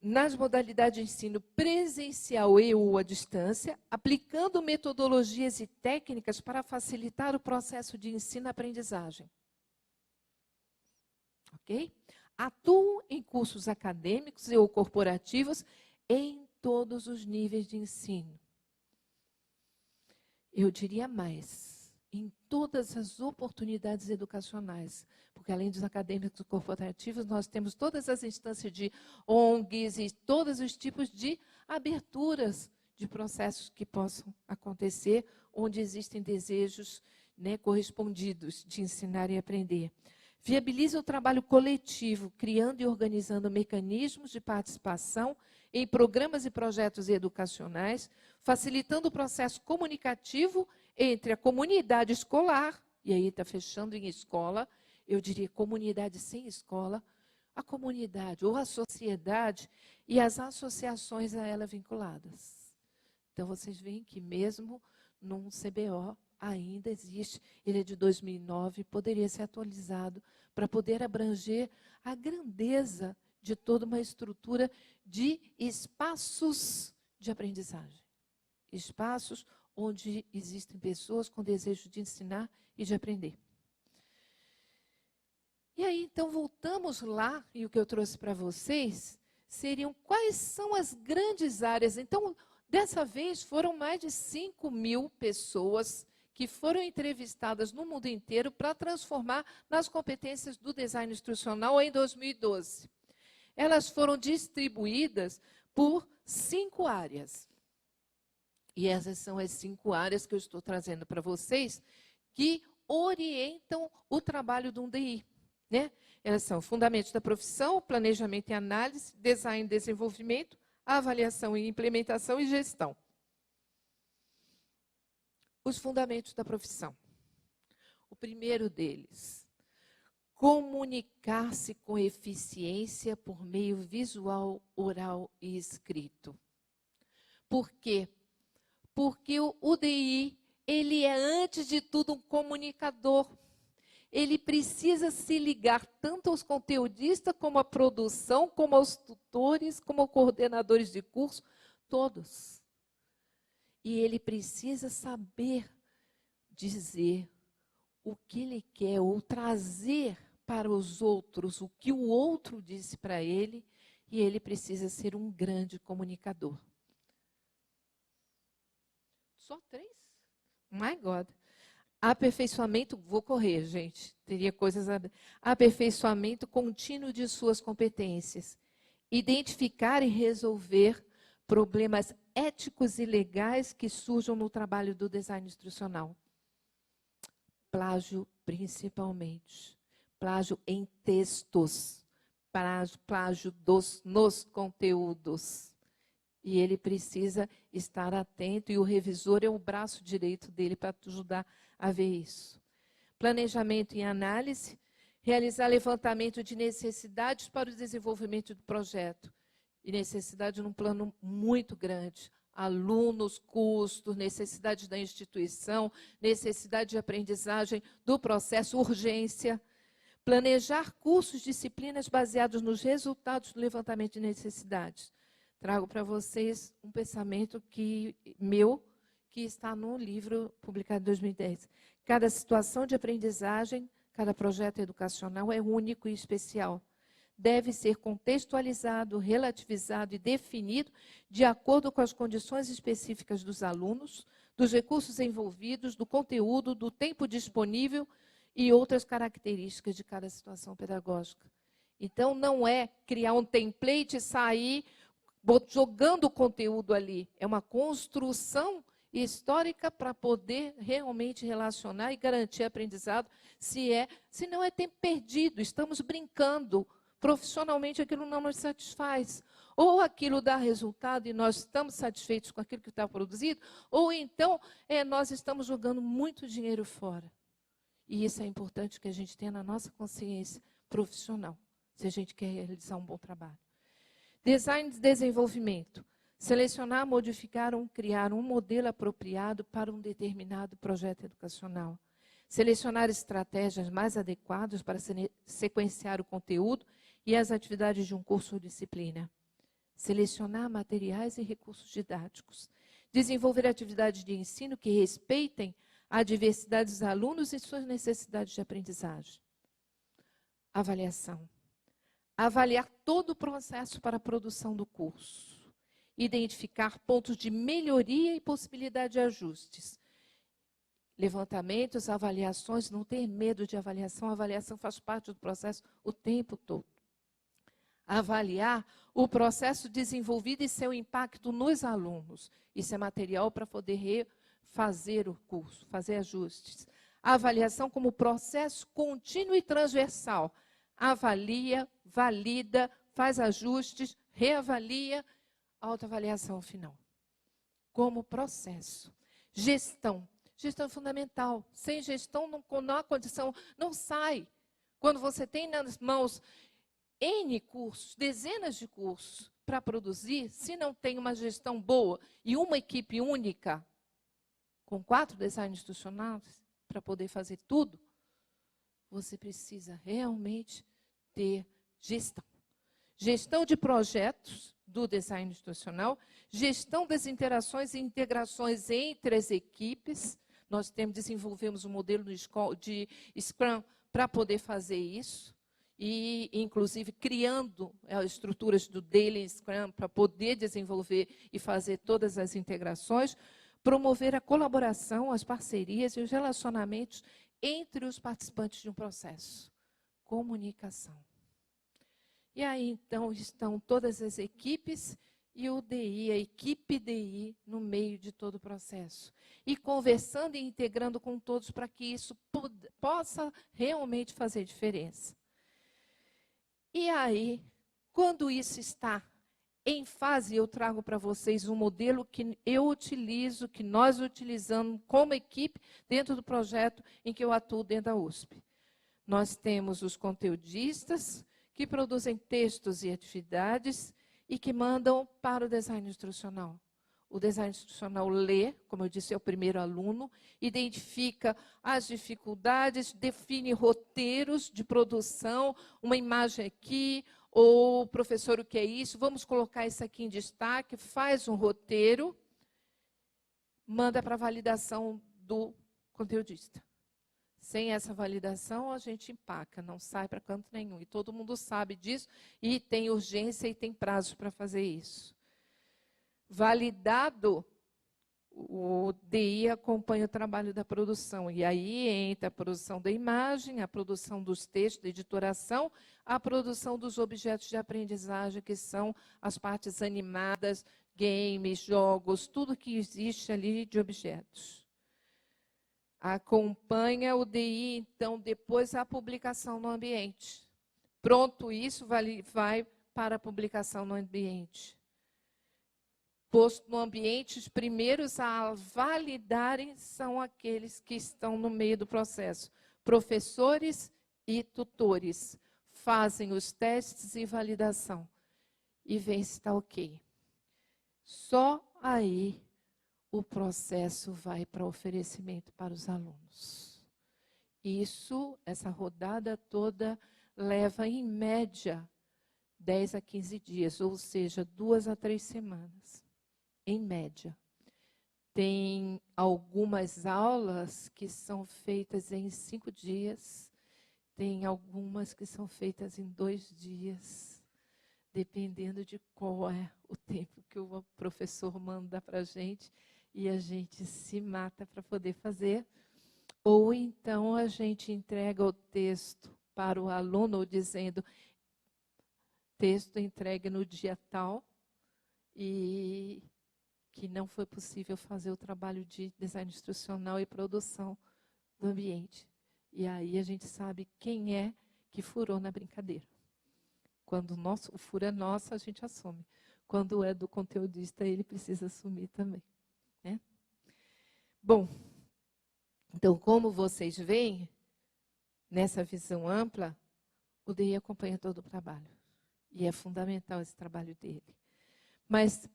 nas modalidades de ensino presencial e ou à distância, aplicando metodologias e técnicas para facilitar o processo de ensino-aprendizagem. Ok? Atuam em cursos acadêmicos e ou corporativos em todos os níveis de ensino. Eu diria mais, em todas as oportunidades educacionais, porque além dos acadêmicos e corporativos, nós temos todas as instâncias de ONGs e todos os tipos de aberturas de processos que possam acontecer, onde existem desejos, né, correspondidos de ensinar e aprender. Viabiliza o trabalho coletivo, criando e organizando mecanismos de participação em programas e projetos educacionais, facilitando o processo comunicativo entre a comunidade escolar, e aí está fechando em escola, eu diria comunidade sem escola, a comunidade ou a sociedade e as associações a ela vinculadas. Então, vocês veem que mesmo num CBO ainda existe, ele é de 2009, poderia ser atualizado para poder abranger a grandeza de toda uma estrutura de espaços de aprendizagem. Espaços onde existem pessoas com desejo de ensinar e de aprender. E aí, então, voltamos lá, e o que eu trouxe para vocês seriam quais são as grandes áreas. Então, dessa vez, foram mais de 5.000 pessoas que foram entrevistadas no mundo inteiro para transformar nas competências do design instrucional em 2012. Elas foram distribuídas por 5 áreas. E essas são as 5 áreas que eu estou trazendo para vocês, que orientam o trabalho de um DI. Né? Elas são fundamentos da profissão, planejamento e análise, design e desenvolvimento, avaliação e implementação e gestão. Os fundamentos da profissão. O primeiro deles, comunicar-se com eficiência por meio visual, oral e escrito. Por quê? Porque o DI, ele é, antes de tudo, um comunicador. Ele precisa se ligar tanto aos conteudistas, como à produção, como aos tutores, como aos coordenadores de curso, todos. E ele precisa saber dizer o que ele quer, ou trazer para os outros o que o outro disse para ele, e ele precisa ser um grande comunicador. Só 3? My God. Aperfeiçoamento, vou correr, gente, teria coisas... Aperfeiçoamento contínuo de suas competências. Identificar e resolver problemas éticos e legais que surjam no trabalho do design instrucional. Plágio, principalmente. Plágio em textos. Plágio nos conteúdos. E ele precisa estar atento, e o revisor é o braço direito dele para ajudar a ver isso. Planejamento e análise, realizar levantamento de necessidades para o desenvolvimento do projeto. E necessidade num plano muito grande. alunos, custos, necessidade da instituição, necessidade de aprendizagem do processo, urgência. Planejar cursos, disciplinas baseados nos resultados do levantamento de necessidades. Trago para vocês um pensamento meu, que está no livro publicado em 2010. Cada situação de aprendizagem, cada projeto educacional é único e especial. Deve ser contextualizado, relativizado e definido de acordo com as condições específicas dos alunos, dos recursos envolvidos, do conteúdo, do tempo disponível e outras características de cada situação pedagógica. Então, não é criar um template e sair jogando o conteúdo ali. É uma construção histórica para poder realmente relacionar e garantir aprendizado, se não é tempo perdido, estamos brincando. Profissionalmente aquilo não nos satisfaz. Ou aquilo dá resultado e nós estamos satisfeitos com aquilo que está produzido, ou então nós estamos jogando muito dinheiro fora. E isso é importante que a gente tenha na nossa consciência profissional, se a gente quer realizar um bom trabalho. Design de desenvolvimento. Selecionar, modificar ou criar um modelo apropriado para um determinado projeto educacional. Selecionar estratégias mais adequadas para sequenciar o conteúdo e as atividades de um curso ou disciplina. Selecionar materiais e recursos didáticos. Desenvolver atividades de ensino que respeitem a diversidade dos alunos e suas necessidades de aprendizagem. Avaliação. Avaliar todo o processo para a produção do curso. Identificar pontos de melhoria e possibilidade de ajustes. Levantamentos, avaliações, não ter medo de avaliação. A avaliação faz parte do processo o tempo todo. Avaliar o processo desenvolvido e seu impacto nos alunos. Isso é material para poder refazer o curso, fazer ajustes. A avaliação como processo contínuo e transversal. Avalia, valida, faz ajustes, reavalia, autoavaliação final. Como processo. Gestão. Gestão é fundamental. Sem gestão, não há condição, não sai. Quando você tem nas mãos N cursos, dezenas de cursos para produzir, se não tem uma gestão boa e uma equipe única, com 4 designers institucionais, para poder fazer tudo, você precisa realmente ter gestão. Gestão de projetos do design institucional, gestão das interações e integrações entre as equipes. Nós desenvolvemos um modelo de Scrum para poder fazer isso, e inclusive criando estruturas do Daily Scrum para poder desenvolver e fazer todas as integrações, promover a colaboração, as parcerias e os relacionamentos entre os participantes de um processo. Comunicação. E aí, então, estão todas as equipes e o DI, a equipe DI, no meio de todo o processo. E conversando e integrando com todos para que isso possa realmente fazer diferença. E aí, quando isso está em fase, eu trago para vocês um modelo que eu utilizo, que nós utilizamos como equipe dentro do projeto em que eu atuo dentro da USP. Nós temos os conteudistas, que produzem textos e atividades e que mandam para o design instrucional. O design instrucional lê, como eu disse, é o primeiro aluno, identifica as dificuldades, define roteiros de produção, uma imagem aqui, ou professor, o que é isso? Vamos colocar isso aqui em destaque, faz um roteiro, manda para validação do conteudista. Sem essa validação, a gente empaca, não sai para canto nenhum. E todo mundo sabe disso, e tem urgência e tem prazo para fazer isso. Validado, o DI acompanha o trabalho da produção. E aí entra a produção da imagem, a produção dos textos, da editoração, a produção dos objetos de aprendizagem, que são as partes animadas, games, jogos, tudo que existe ali de objetos. Acompanha o DI, então, depois a publicação no ambiente. Pronto, isso vai para a publicação no ambiente. Posto no ambiente, os primeiros a validarem são aqueles que estão no meio do processo. Professores e tutores fazem os testes e validação. E vê se está ok. Só aí o processo vai para oferecimento para os alunos. Essa rodada toda leva, em média, 10 a 15 dias, ou seja, 2 a 3 semanas, em média. Tem algumas aulas que são feitas em 5 dias, tem algumas que são feitas em 2 dias, dependendo de qual é o tempo que o professor manda para a gente, e a gente se mata para poder fazer. Ou então a gente entrega o texto para o aluno, dizendo, texto entregue no dia tal, e que não foi possível fazer o trabalho de design instrucional e produção do ambiente. E aí a gente sabe quem é que furou na brincadeira. Quando o furo é nosso, a gente assume. Quando é do conteudista, ele precisa assumir também, né? Bom, então, como vocês veem, nessa visão ampla, o DI acompanha todo o trabalho. E é fundamental esse trabalho dele. Mas,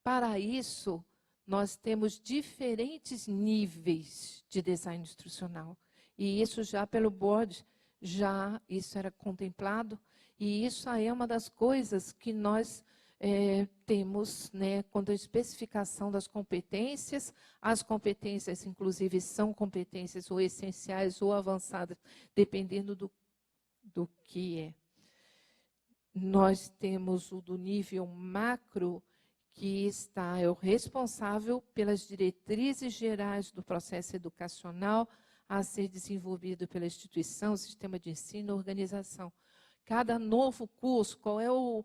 para isso, nós temos diferentes níveis de design instrucional. E isso já pelo board, isso era contemplado. E isso aí é uma das coisas que nós temos, né, quanto à especificação das competências. As competências, inclusive, são competências ou essenciais ou avançadas, dependendo do que é. Nós temos o do nível macro, que é o responsável pelas diretrizes gerais do processo educacional a ser desenvolvido pela instituição, sistema de ensino, organização. Cada novo curso, qual é o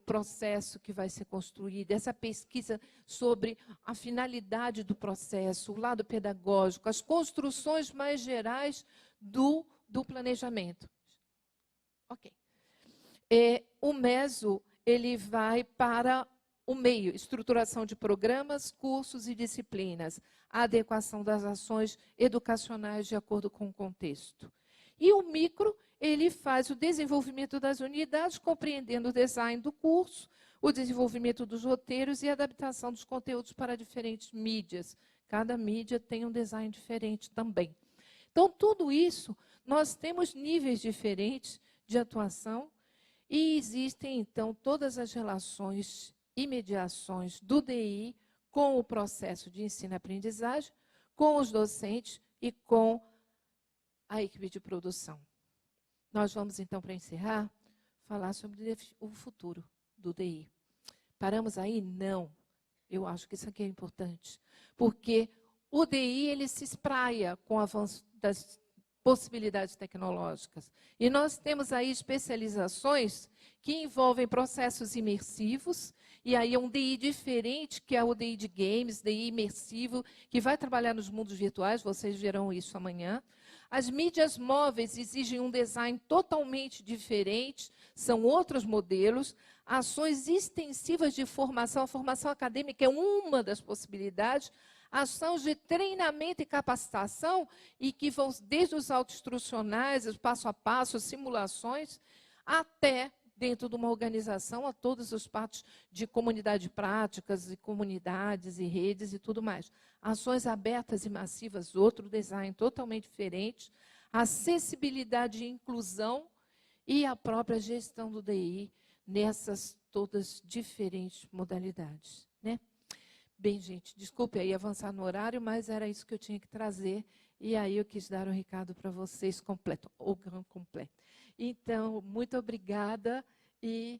processo que vai ser construído, essa pesquisa sobre a finalidade do processo, o lado pedagógico, as construções mais gerais do planejamento. Ok. O MESO, ele vai para o meio, estruturação de programas, cursos e disciplinas, a adequação das ações educacionais de acordo com o contexto. E o micro, ele faz o desenvolvimento das unidades, compreendendo o design do curso, o desenvolvimento dos roteiros e a adaptação dos conteúdos para diferentes mídias. Cada mídia tem um design diferente também. Então, tudo isso, nós temos níveis diferentes de atuação e existem, então, todas as relações e mediações do DI com o processo de ensino-aprendizagem, com os docentes e com a equipe de produção. Nós vamos, então, para encerrar, falar sobre o futuro do DI. Paramos aí? Não. Eu acho que isso aqui é importante. Porque o DI, ele se espraia com o avanço das possibilidades tecnológicas. E nós temos aí especializações que envolvem processos imersivos, e aí é um DI diferente, que é o DI de games, DI imersivo, que vai trabalhar nos mundos virtuais, vocês verão isso amanhã. As mídias móveis exigem um design totalmente diferente, são outros modelos. Ações extensivas de formação, a formação acadêmica é uma das possibilidades. Ações de treinamento e capacitação, e que vão desde os autoinstrucionais, os passo a passo, simulações, até dentro de uma organização, a todas as partes de comunidade de práticas, e comunidades, e redes, e tudo mais. Ações abertas e massivas, outro design totalmente diferente. Acessibilidade e inclusão, e a própria gestão do DI, nessas todas diferentes modalidades, né? Bem, gente, desculpe aí avançar no horário, mas era isso que eu tinha que trazer, e aí eu quis dar um recado para vocês completo, o grande completo. Então, muito obrigada e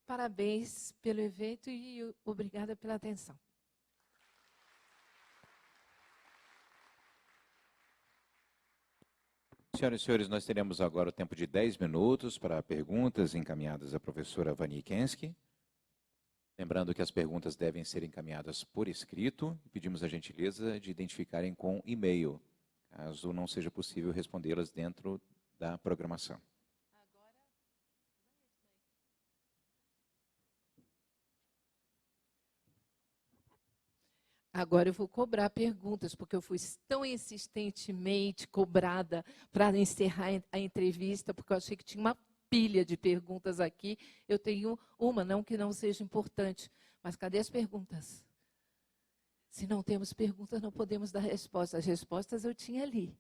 parabéns pelo evento e obrigada pela atenção. Senhoras e senhores, nós teremos agora o tempo de 10 minutos para perguntas encaminhadas à professora Vani Kensky. Lembrando que as perguntas devem ser encaminhadas por escrito. Pedimos a gentileza de identificarem com e-mail, caso não seja possível respondê-las dentro da programação. Agora eu vou cobrar perguntas, porque eu fui tão insistentemente cobrada para encerrar a entrevista, porque eu achei que tinha uma pilha de perguntas aqui. Eu tenho uma, não que não seja importante, mas cadê as perguntas? Se não temos perguntas, não podemos dar respostas. As respostas eu tinha ali.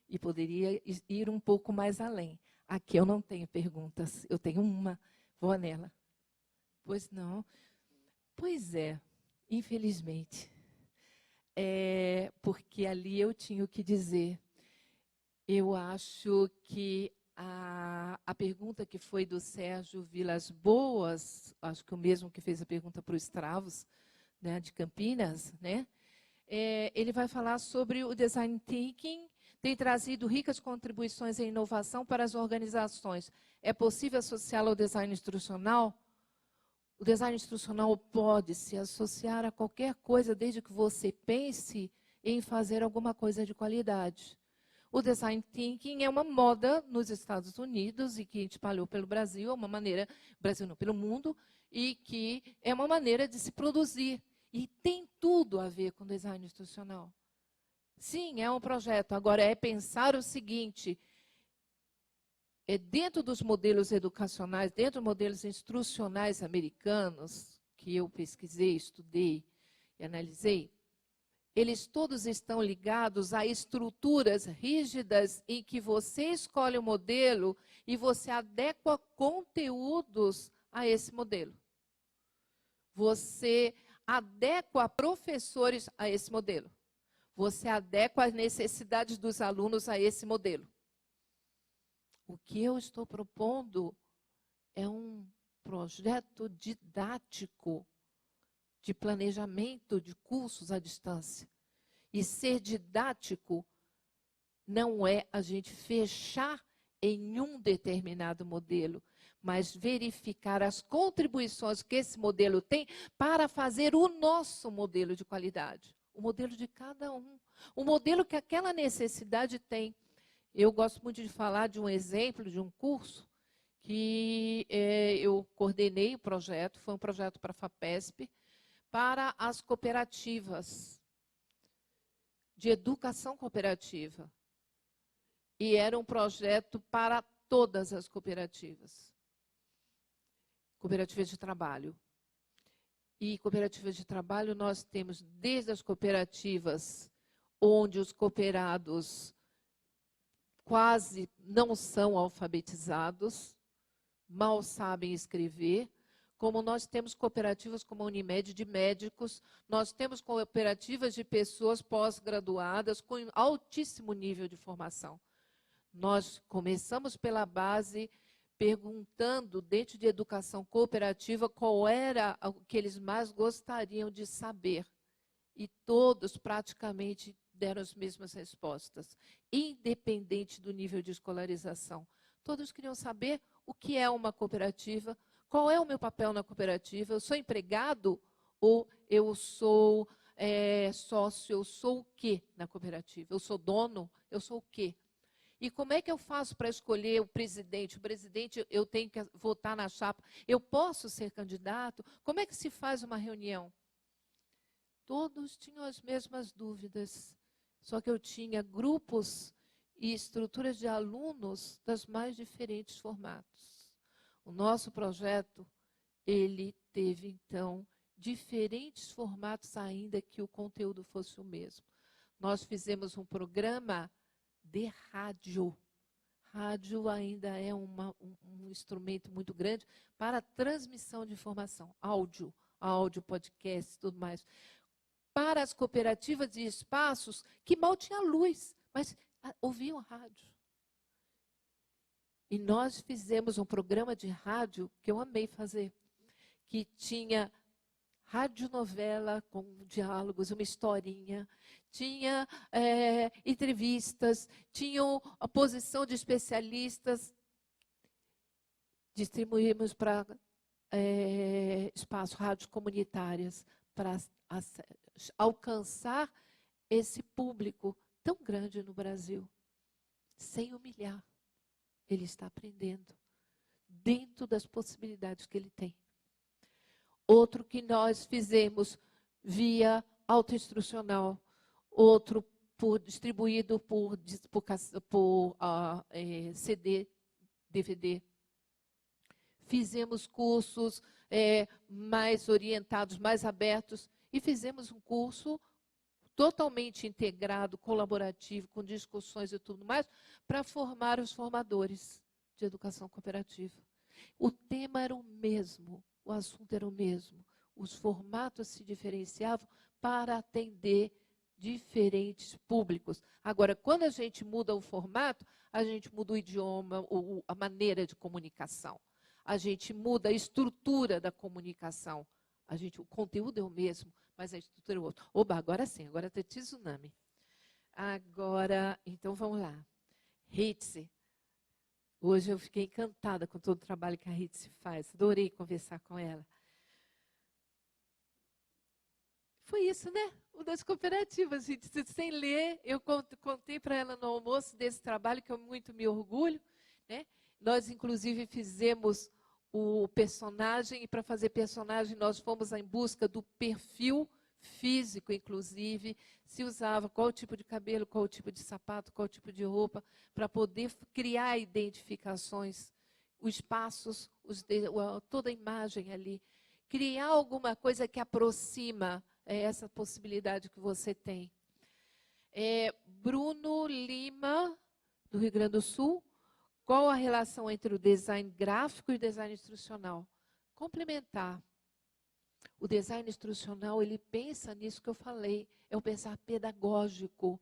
E poderia ir um pouco mais além. Aqui eu não tenho perguntas. Eu tenho uma. Vou nela. Pois não. Pois é, infelizmente. Porque ali eu tinha o que dizer. Eu acho que a pergunta que foi do Sérgio Vilas Boas, acho que o mesmo que fez a pergunta para o Stravos, né, de Campinas, né? Ele vai falar sobre o design thinking, tem trazido ricas contribuições em inovação para as organizações. É possível associá-lo ao design instrucional? O design instrucional pode se associar a qualquer coisa, desde que você pense em fazer alguma coisa de qualidade. O design thinking é uma moda nos Estados Unidos e que espalhou pelo Brasil, é uma maneira, Brasil não, pelo mundo, e que é uma maneira de se produzir. E tem tudo a ver com design instrucional. Sim, é um projeto. Agora, é pensar o seguinte, dentro dos modelos educacionais, dentro dos modelos instrucionais americanos, que eu pesquisei, estudei e analisei, eles todos estão ligados a estruturas rígidas em que você escolhe o modelo e você adequa conteúdos a esse modelo. Você adequa professores a esse modelo. Você adequa as necessidades dos alunos a esse modelo. O que eu estou propondo é um projeto didático de planejamento de cursos à distância. E ser didático não é a gente fechar em um determinado modelo, mas verificar as contribuições que esse modelo tem para fazer o nosso modelo de qualidade, o modelo de cada um, o modelo que aquela necessidade tem. Eu gosto muito de falar de um exemplo de um curso que eu coordenei o projeto, foi um projeto para a FAPESP, para as cooperativas, de educação cooperativa. E era um projeto para todas as cooperativas. Cooperativas de trabalho. E cooperativas de trabalho nós temos desde as cooperativas onde os cooperados quase não são alfabetizados, mal sabem escrever, como nós temos cooperativas como a Unimed de médicos, nós temos cooperativas de pessoas pós-graduadas com altíssimo nível de formação. Nós começamos pela base perguntando, dentro de educação cooperativa, qual era o que eles mais gostariam de saber. E todos praticamente deram as mesmas respostas, independente do nível de escolarização. Todos queriam saber o que é uma cooperativa, qual é o meu papel na cooperativa, eu sou empregado ou eu sou sócio, eu sou o quê na cooperativa? Eu sou dono, eu sou o quê? E como é que eu faço para escolher o presidente? O presidente, eu tenho que votar na chapa. Eu posso ser candidato? Como é que se faz uma reunião? Todos tinham as mesmas dúvidas, só que eu tinha grupos e estruturas de alunos das mais diferentes formatos. O nosso projeto, ele teve, então, diferentes formatos, ainda que o conteúdo fosse o mesmo. Nós fizemos um programa de rádio. Rádio ainda é um instrumento muito grande para transmissão de informação. Áudio, podcast, tudo mais. Para as cooperativas de espaços que mal tinha luz, mas ouviam rádio. E nós fizemos um programa de rádio que eu amei fazer, que tinha radionovela com diálogos, uma historinha, tinha entrevistas, tinha a posição de especialistas. Distribuímos para espaços, rádios comunitárias, para alcançar esse público tão grande no Brasil, sem humilhar. Ele está aprendendo, dentro das possibilidades que ele tem. Outro que nós fizemos via autoinstrucional, outro distribuído por CD, DVD. Fizemos cursos mais orientados, mais abertos, e fizemos um curso totalmente integrado, colaborativo, com discussões e tudo mais, para formar os formadores de educação cooperativa. O tema era o mesmo, o assunto era o mesmo. Os formatos se diferenciavam para atender diferentes públicos. Agora, quando a gente muda o formato, a gente muda o idioma, a maneira de comunicação. A gente muda a estrutura da comunicação. O conteúdo é o mesmo, mas a estrutura é outra. Oba, agora sim, agora tem tsunami. Agora, então vamos lá. Ritze. Hoje eu fiquei encantada com todo o trabalho que a Ritze faz. Adorei conversar com ela. Foi isso, né? O das cooperativas, gente. Sem ler, eu contei para ela no almoço desse trabalho, que eu muito me orgulho, né? Nós, inclusive, fizemos o personagem, e para fazer personagem nós fomos em busca do perfil físico, inclusive, se usava qual tipo de cabelo, qual tipo de sapato, qual tipo de roupa, para poder criar identificações, os passos, toda a imagem ali. Criar alguma coisa que aproxima essa possibilidade que você tem. Bruno Lima, do Rio Grande do Sul. Qual a relação entre o design gráfico e o design instrucional? Complementar. O design instrucional, ele pensa nisso que eu falei, é o pensar pedagógico.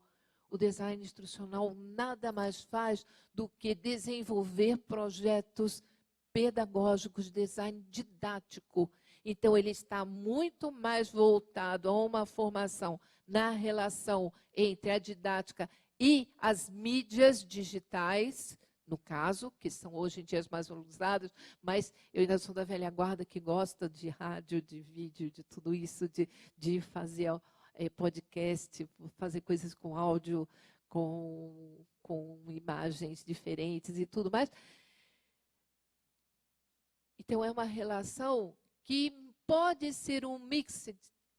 O design instrucional nada mais faz do que desenvolver projetos pedagógicos, design didático. Então, ele está muito mais voltado a uma formação na relação entre a didática e as mídias digitais, no caso, que são hoje em dia as mais usadas, mas eu ainda sou da velha guarda que gosta de rádio, de vídeo, de tudo isso, de fazer podcast, fazer coisas com áudio, com imagens diferentes e tudo mais. Então, é uma relação que pode ser um mix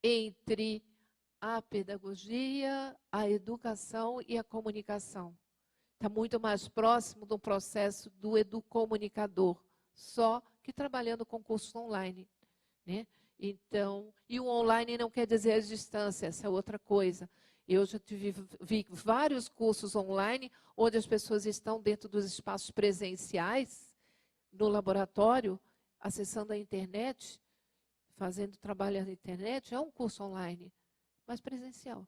entre a pedagogia, a educação e a comunicação. Está muito mais próximo do processo do educomunicador, só que trabalhando com curso online, né? Então, e o online não quer dizer a distância, essa é outra coisa. Eu já vi vários cursos online, onde as pessoas estão dentro dos espaços presenciais, no laboratório, acessando a internet, fazendo trabalho na internet, é um curso online, mas presencial.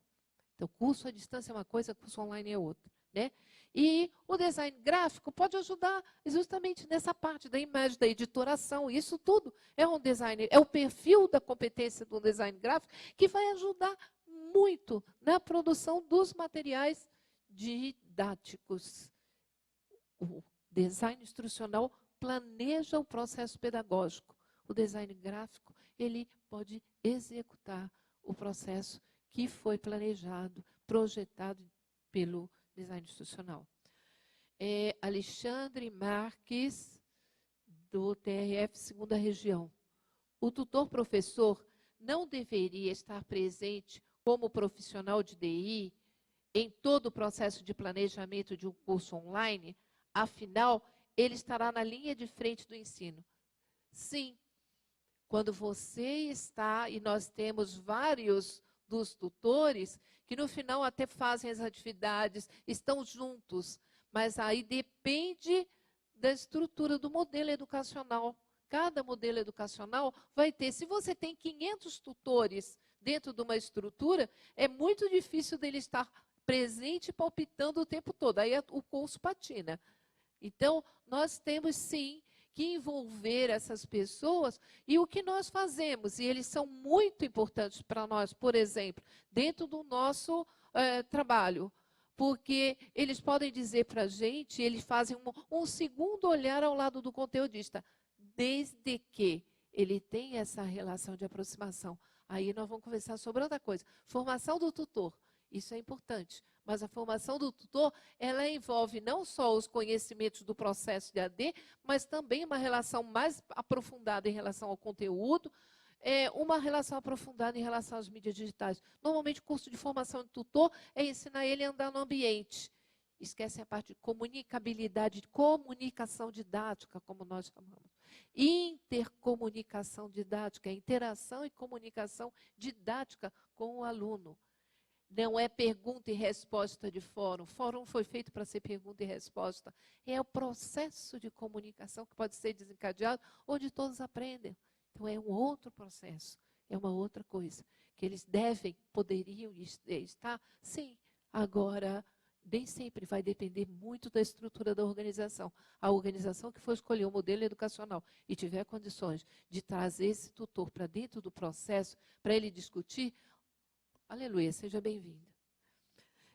Então, curso à distância é uma coisa, curso online é outra, né? E o design gráfico pode ajudar justamente nessa parte da imagem, da editoração. Isso tudo é um design, é o perfil da competência do design gráfico que vai ajudar muito na produção dos materiais didáticos. O design instrucional planeja o processo pedagógico. O design gráfico, ele pode executar o processo que foi planejado, projetado pelo design institucional. Alexandre Marques, do TRF Segunda Região. O tutor-professor não deveria estar presente como profissional de DI em todo o processo de planejamento de um curso online? Afinal, ele estará na linha de frente do ensino. Sim, quando você está, e nós temos vários dos tutores, que no final até fazem as atividades, estão juntos, mas aí depende da estrutura do modelo educacional. Cada modelo educacional vai ter, se você tem 500 tutores dentro de uma estrutura, é muito difícil dele estar presente e palpitando o tempo todo, aí o curso patina. Então, nós temos sim que envolver essas pessoas, e o que nós fazemos, e eles são muito importantes para nós, por exemplo, dentro do nosso trabalho, porque eles podem dizer para a gente, eles fazem um segundo olhar ao lado do conteudista, desde que ele tenha essa relação de aproximação. Aí nós vamos conversar sobre outra coisa, formação do tutor. Isso é importante, mas a formação do tutor, ela envolve não só os conhecimentos do processo de AD, mas também uma relação mais aprofundada em relação ao conteúdo, uma relação aprofundada em relação às mídias digitais. Normalmente, o curso de formação de tutor é ensinar ele a andar no ambiente. Esquecem a parte de comunicabilidade, de comunicação didática, como nós chamamos. Intercomunicação didática, interação e comunicação didática com o aluno. Não é pergunta e resposta de fórum. O fórum foi feito para ser pergunta e resposta. É o processo de comunicação que pode ser desencadeado, onde todos aprendem. Então, é um outro processo, é uma outra coisa. Que eles poderiam estar, sim. Agora, nem sempre vai depender muito da estrutura da organização. A organização que for escolher o modelo educacional e tiver condições de trazer esse tutor para dentro do processo, para ele discutir, aleluia, seja bem-vindo.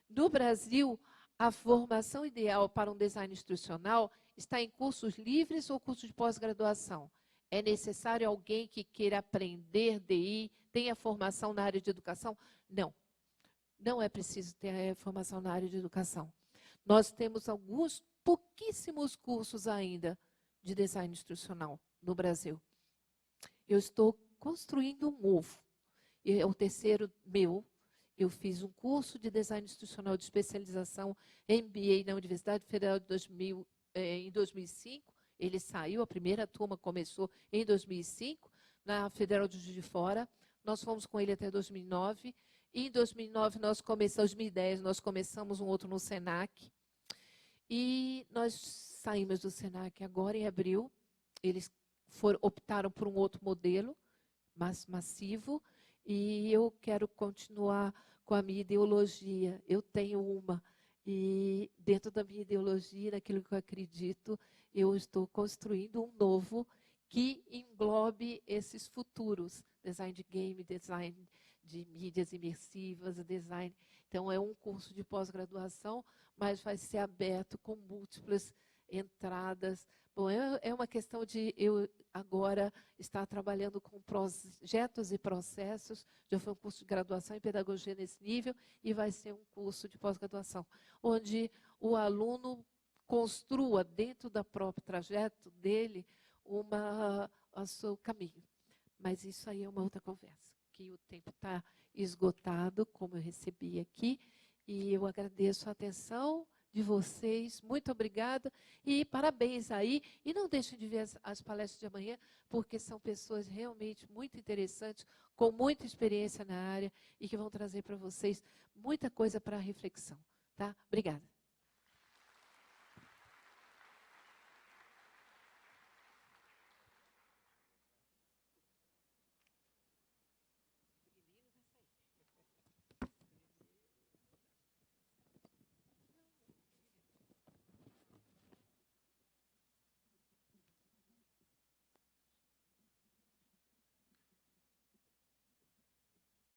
No Brasil, a formação ideal para um design instrucional está em cursos livres ou cursos de pós-graduação. É necessário alguém que queira aprender DI, tenha formação na área de educação? Não. Não é preciso ter formação na área de educação. Nós temos alguns pouquíssimos cursos ainda de design instrucional no Brasil. Eu estou construindo um novo. É o terceiro meu. Eu fiz um curso de design institucional de especialização, MBA na Universidade Federal de em 2005. Ele saiu, a primeira turma começou em 2005, na Federal de Juiz de Fora. Nós fomos com ele até 2009. E em 2009, 2010, nós começamos um outro no SENAC. E nós saímos do SENAC agora, em abril. Eles optaram por um outro modelo, mais massivo. E eu quero continuar com a minha ideologia. Eu tenho uma. E dentro da minha ideologia, naquilo que eu acredito, eu estou construindo um novo que englobe esses futuros. Design de game, design de mídias imersivas, design. Então, é um curso de pós-graduação, mas vai ser aberto com múltiplas entradas. Bom, é uma questão de eu agora estar trabalhando com projetos e processos. Já foi um curso de graduação em pedagogia nesse nível e vai ser um curso de pós-graduação, onde o aluno construa dentro do próprio trajeto dele o seu caminho. Mas isso aí é uma outra conversa, que o tempo está esgotado, como eu recebi aqui, e eu agradeço a atenção de vocês, muito obrigada, e parabéns aí, e não deixem de ver as palestras de amanhã, porque são pessoas realmente muito interessantes, com muita experiência na área, e que vão trazer para vocês muita coisa para reflexão. Tá? Obrigada.